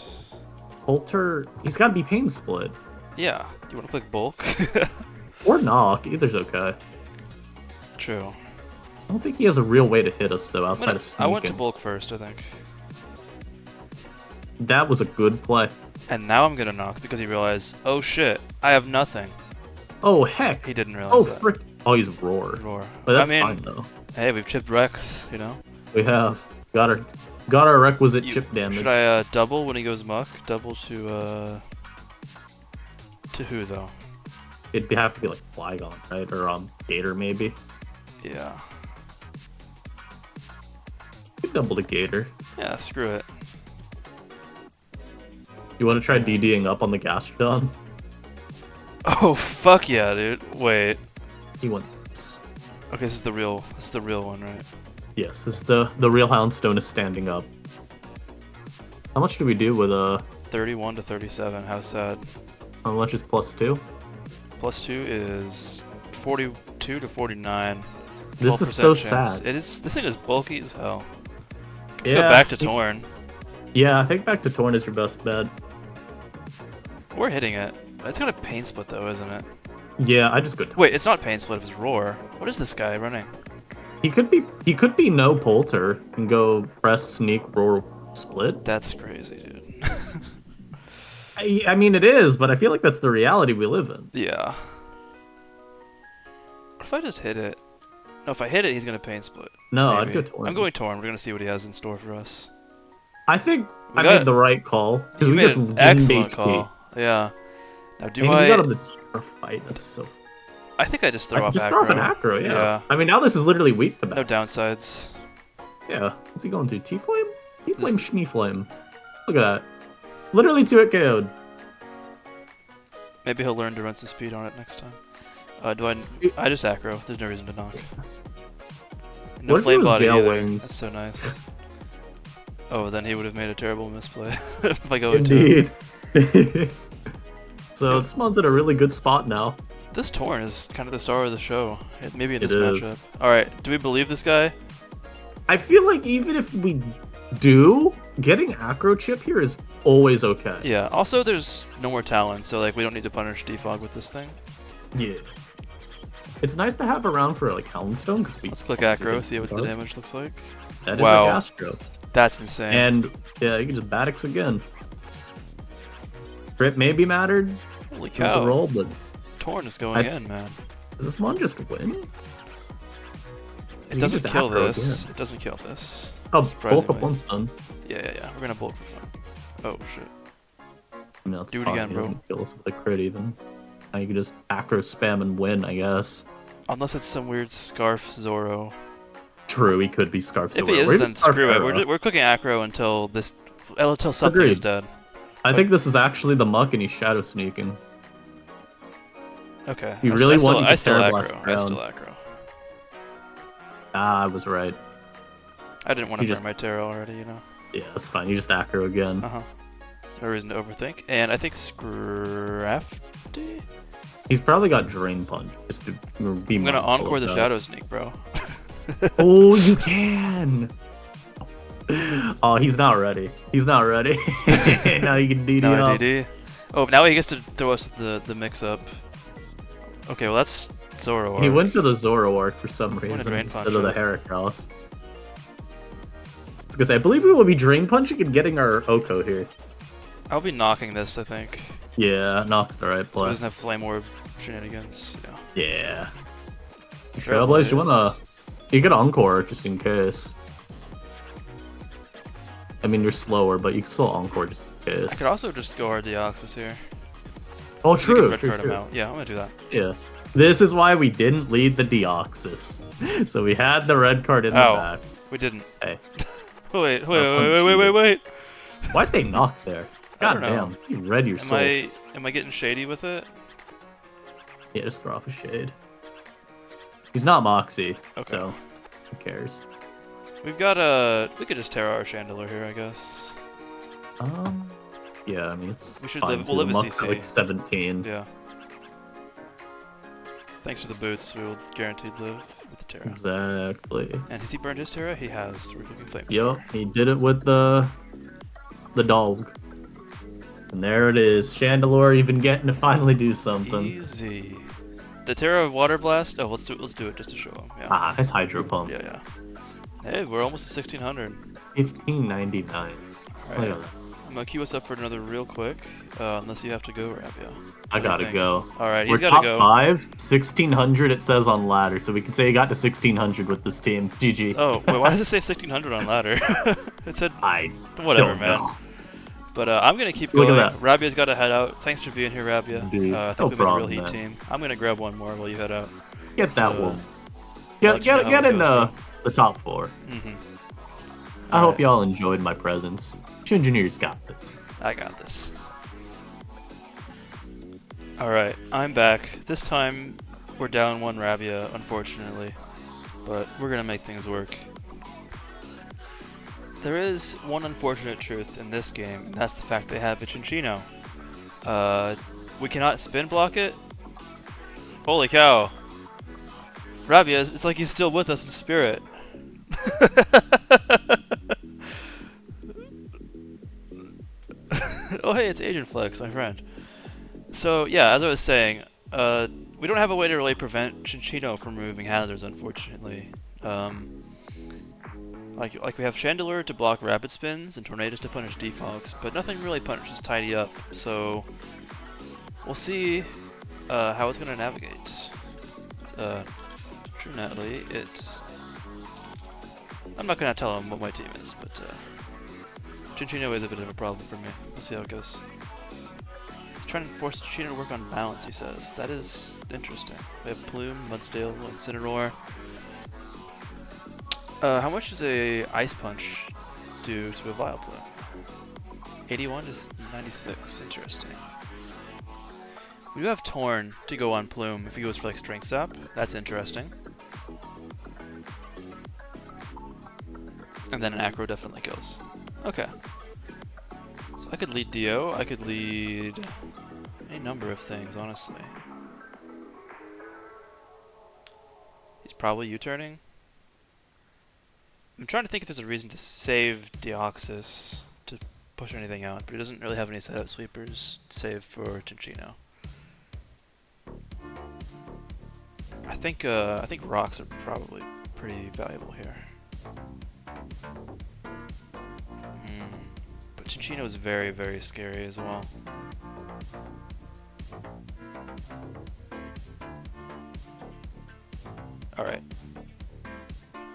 Polter. He's got to be Pain Split. Yeah. You want to click bulk? Or Knock. Either's okay. True. I don't think he has a real way to hit us, though, outside of I went to sneaking. bulk first, I think. That was a good play. And now I'm gonna knock because he realized, oh shit, I have nothing. Oh, heck. He didn't realize Oh, that. frick. Oh, he's Roar. Roar. But that's I mean, fine, though. hey, we've chipped Rex, you know? We have. Got our requisite You- chip damage. Should I double when he goes muck? Double to who though? It'd have to be like Flygon, right? Or Gator, maybe. Yeah. Could double to Gator. Yeah, screw it. You want to try DDing up on the Gastrodon? Oh fuck yeah, dude. Wait. He wants. Okay, this is the real one, right? Yes, the real Houndstone is standing up. How much do we do with 31 to 37. How sad. how much is +2? +2 is 42 to 49. This is 12% so chance. sad. It is. This thing is bulky as hell. Let's Yeah, go back to Torn. Yeah, I think back to Torn is your best bet. We're hitting it. It's got a pain split though, isn't it? Yeah, I just go. Wait, it's not pain split if it's roar. What is this guy running? He could be no Polter and go press sneak roar split. That's crazy, dude. I mean it is, but I feel like that's the reality we live in. Yeah. What if I just hit it? No, if I hit it, he's gonna pain split. No, Maybe. I'd go Torn. I'm going Torn. We're gonna see what he has in store for us. I think We I got- made the right call because You we made just an leaned excellent HP. call. Yeah. Now do And we I? got on the Terra fight. That's so. I think I just throw off Just acro. throw off an acro, yeah. Yeah. I mean now this is literally weak to No back. downsides. Yeah. What's he going to? T-Flame? T-Flame, This- Schneeflame. Look at that. Literally 2-hit KO'd. Maybe he'll learn to run some speed on it next time. Do I just acro. There's no reason to knock. No What if it flame was body Gale either. Wings? That's so nice. Oh, then he would have made a terrible misplay if I go into. Indeed. So this mon's in a really good spot now. This Torn is kind of the star of the show. Maybe in It this is. matchup. Alright, do we believe this guy? I feel like even if we do, getting Acro Chip here is always okay. Yeah, also there's no more Talon, so like we don't need to punish defog with this thing. Yeah. It's nice to have around for like Houndstone because we. Let's click obviously Acro, didn't see what the start. damage looks like. That is Wow. like Astro. That's insane. And yeah, you can just Badix again. Crit maybe mattered. Holy It was a cow. roll, but Torn is going I- in, man. does this mon just win? It You doesn't just kill Acro this. again. It doesn't kill this. Oh, bulk Surprisingly. up once done. Yeah. We're gonna bulk for fun. Oh shit. I mean, that's Do it fine. again, He bro. doesn't kill us with a crit even. Now you can just Acro spam and win, I guess. Unless it's some weird Scarf Zoro. True, he could be Scarf If Zoro. he Or is, even then Scarf screw it. Arrow. We're clicking Acro until something is Agreed. dead. I think this is actually the Muck and he's Shadow Sneaking. Okay. You really want I to still Terra Blast Acro. I ground. still Acro. Ah, I was right. I didn't want to You burn just- my Terra already, you know. Yeah, that's fine. You just Acro again. Uh-huh. No reason to overthink. And I think Scrafty? He's probably got Drain Punch. Just to be I'm gonna mindful encore of the that. Shadow Sneak, bro. Oh, you can! Oh, he's not ready. He's not ready. Now you can DD No up. DD. Oh, now he gets to throw us the mix-up. Okay, well that's Zoro. He or- went to the Zoroark for some wanna reason Drain instead Punch of the it. Heracross. I was gonna say, I believe we will be Drain Punching and getting our Oko here. I'll be knocking this, I think. Yeah, Nock's the right So he play. doesn't have Flame Orb shenanigans. Yeah. Yeah. Trailblaze, you wanna... You could Encore just in case. I mean, you're slower, but you can still Encore just in I case. could also just go our Deoxys here. Oh, You can true, red true, card him true. out. Yeah, I'm gonna do that. Yeah. This is why we didn't lead the Deoxys. So we had the red card in the Ow. back. We didn't. Hey. Wait. Why'd they knock there? I God don't know. damn. You read your soul. Am I getting shady with it? Yeah, just throw off a shade. He's not Moxie, Okay. so who cares? We've got we could just tear our Chandelure here, I guess. Yeah, I mean it's We should fine live- too. we'll live a Muck's at, CC. like 17. Yeah. Thanks for the boots, we will guaranteed live with the Terra. Exactly. And has he burned his Terra? He has. We're looking flame. Yup, he did it with the dog. And there it is. Chandelure even getting to finally do something. Easy. The Terra Water Blast. Oh, let's do it just to show him. Yeah. Ah, nice Hydro Pump. Yeah. Hey, we're almost at 1600. 1599. Alright. Look at that. I'm gonna queue us up for another real quick. Unless you have to go, Rabia. I gotta go. Alright, We're he's top gotta go. 5, 1600 it says on ladder, so we can say he got to 1600 with this team. GG. Oh, wait, why does it say 1600 on ladder? It said I whatever, don't man. know. But I'm gonna keep Look at going. that. Rabia's got to head out. Thanks for being here, Rabia. Indeed. I think No we made a real problem, heat man. team. I'm gonna grab one more while you head out. Get that So, one. I'll Get, let you know get, how get it in goes, the top 4. Mm-hmm. I hope y'all enjoyed my presence. Engineers got this. I got this. Alright, I'm back. This time, we're down 1 Rabia, unfortunately. But we're gonna make things work. There is one unfortunate truth in this game, and that's the fact they have a Chinchino. We cannot spin block it. Holy cow. Rabia, it's like he's still with us in spirit. Oh hey, it's Agent Flex, my friend. So yeah, as I was saying, we don't have a way to really prevent Chinchino from removing hazards, unfortunately. Like we have Chandelure to block rapid spins and Tornadus to punish defogs, but nothing really punishes Tidy Up. So we'll see how it's gonna navigate. Truly, I'm not gonna tell him what my team is, but Chinchino is a bit of a problem for me. We'll see how it goes. He's trying to force Chinchino to work on balance, he says. That is interesting. We have Plume, Mudsdale, Incineroar. How much does a Ice Punch do to a Vileplume? 81 to 96. Interesting. We do have Torn to go on Plume if he goes for like Strength Sap. That's interesting. And then an Acro definitely kills. Okay. So I could lead Dio. I could lead any number of things, honestly. He's probably U-turning. I'm trying to think if there's a reason to save Deoxys to push anything out, but he doesn't really have any setup sweepers save for Tinchino. I think rocks are probably pretty valuable here. But Tinchino is very, very scary as well. Alright.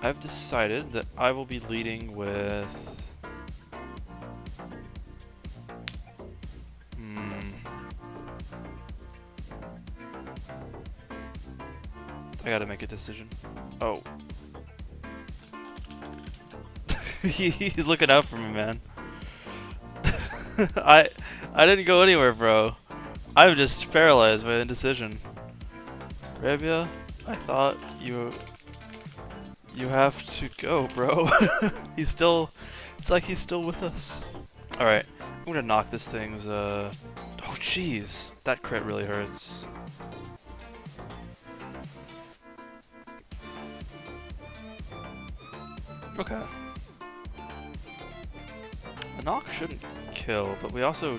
I've decided that I will be leading with... I gotta make a decision. Oh. He's looking out for me, man. I didn't go anywhere, bro. I'm just paralyzed by indecision. Rabia, I thought you have to go, bro. He's still... It's like he's still with us. Alright, I'm gonna knock this thing's, Oh, jeez. That crit really hurts. Okay. A knock shouldn't kill, but we also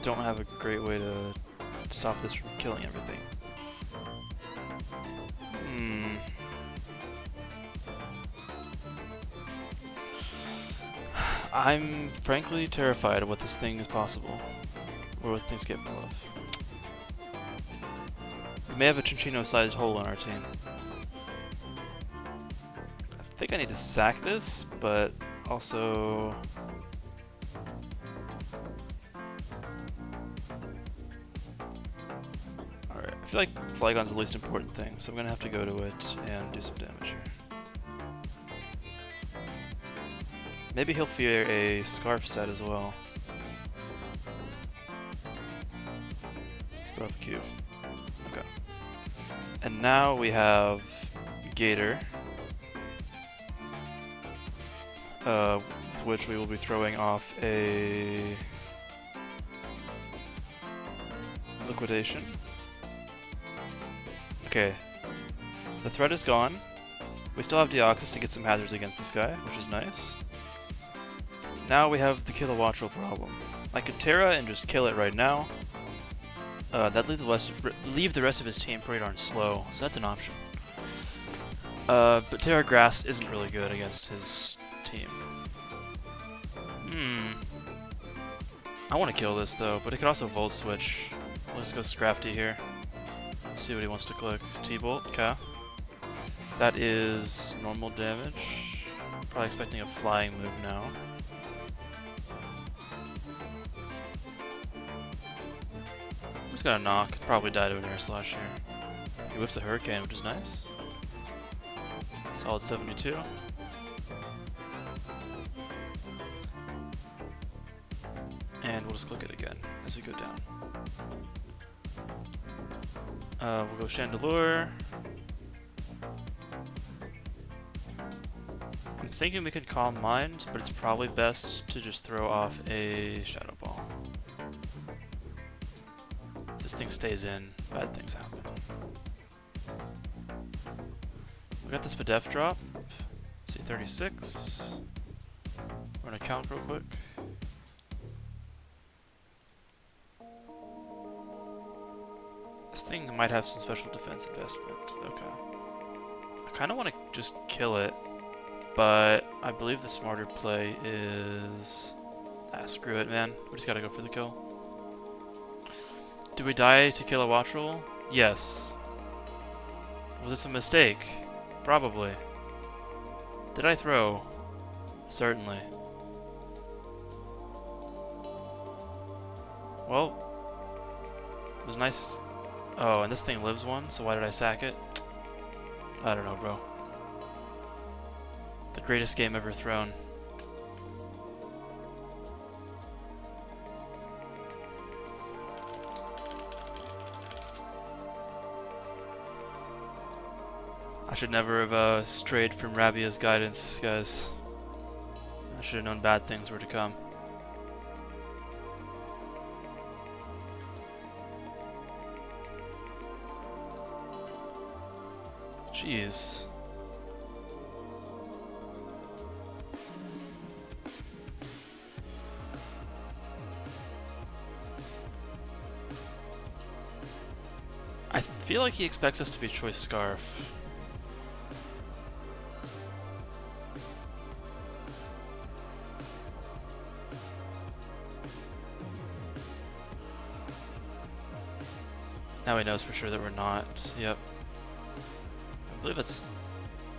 don't have a great way to stop this from killing everything. I'm frankly terrified of what this thing is possible, or what things capable of. We may have a Chinchino-sized hole in our team. I think I need to sack this, but also... Alright, I feel like Flygon's the least important thing, so I'm gonna have to go to it and do some damage here. Maybe he'll fear a Scarf set as well. Still have a Q. Okay. And now we have Gator. With which we will be throwing off a liquidation. Okay. The threat is gone. We still have Deoxys to get some hazards against this guy, which is nice. Now we have the Kilowattrel problem. I could Terra and just kill it right now. That'd leave the rest of his team pretty darn slow, so that's an option. But Terra Grass isn't really good against his team. I want to kill this though, but it could also Volt Switch. We'll just go Scrafty here. See what he wants to click. T-Bolt, okay. That is normal damage. Probably expecting a flying move now. Just gonna knock, probably die to an air slash here. He whiffs a hurricane, which is nice. Solid 72. And we'll just click it again as we go down. We'll go Chandelure. I'm thinking we could Calm Mind, but it's probably best to just throw off a Shadow Ball. This thing stays in, bad things happen. We got this Spadef drop. C36. Run a count real quick. This thing might have some special defense investment. Okay. I kind of want to just kill it, but I believe the smarter play is... screw it, man. We just gotta go for the kill. Did we die to Kilowattrel? Yes. Was this a mistake? Probably. Did I throw? Certainly. Well, it was nice. Oh, and this thing lives one, so why did I sack it? I don't know, bro. The greatest game ever thrown. I should never have strayed from Rabia's guidance, guys. I should have known bad things were to come. Jeez. I feel like he expects us to be Choice Scarf. Now he knows for sure that we're not. Yep. I believe it's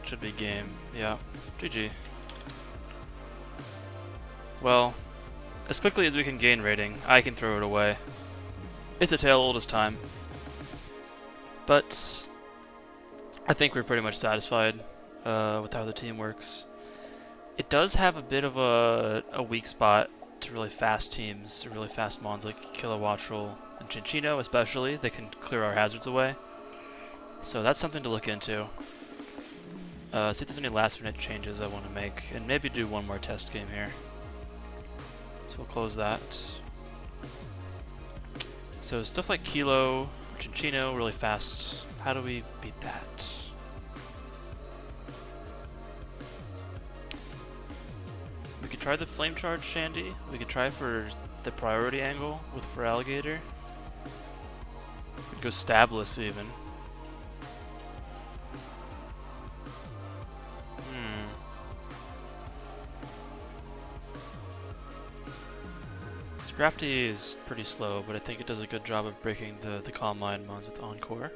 should be game. Yeah. GG. Well, as quickly as we can gain rating, I can throw it away. It's a tale old as time. But I think we're pretty much satisfied with how the team works. It does have a bit of a weak spot to really fast teams, really fast mons like Kilowattrel and Chinchino especially. They can clear our hazards away. So that's something to look into. See if there's any last minute changes I want to make, and maybe do one more test game here. So we'll close that. So stuff like Kilo, Chinchino, really fast. How do we beat that? We could try the Flame Charge Shandy. We could try for the priority angle with Feraligatr. We could go Stabless even. Scrafty is pretty slow, but I think it does a good job of breaking the Calm Mind mons with Encore.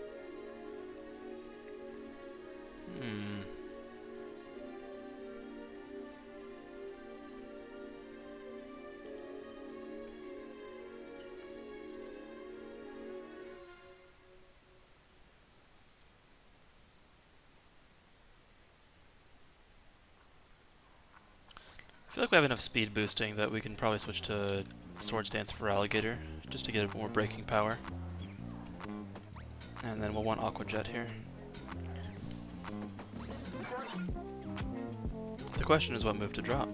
I feel like we have enough speed boosting that we can probably switch to Swords Dance Feraligatr just to get more breaking power. And then we'll want Aqua Jet here. The question is what move to drop.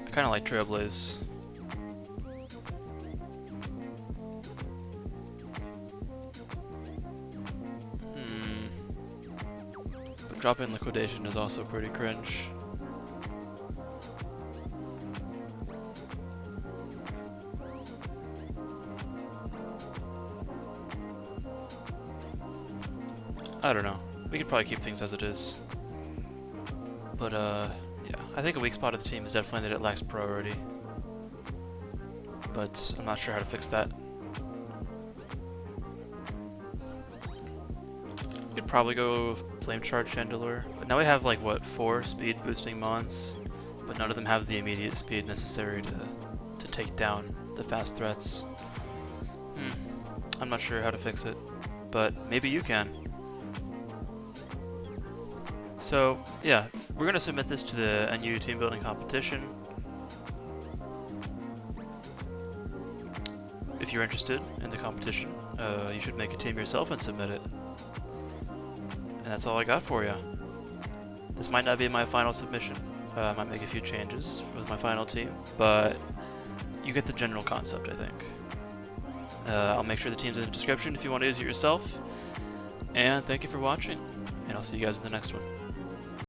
I kind of like Trailblaze. But drop-in Liquidation is also pretty cringe. I don't know. We could probably keep things as it is. But, yeah. I think a weak spot of the team is definitely that it lacks priority. But I'm not sure how to fix that. We could probably go Flame Charge Chandelure. But now we have, like, what, 4 speed boosting mons? But none of them have the immediate speed necessary to take down the fast threats. I'm not sure how to fix it. But maybe you can. So, yeah, we're going to submit this to the NU team building competition. If you're interested in the competition, you should make a team yourself and submit it. And that's all I got for you. This might not be my final submission. I might make a few changes with my final team, but you get the general concept, I think. I'll make sure the team's in the description if you want to use it yourself. And thank you for watching, and I'll see you guys in the next one.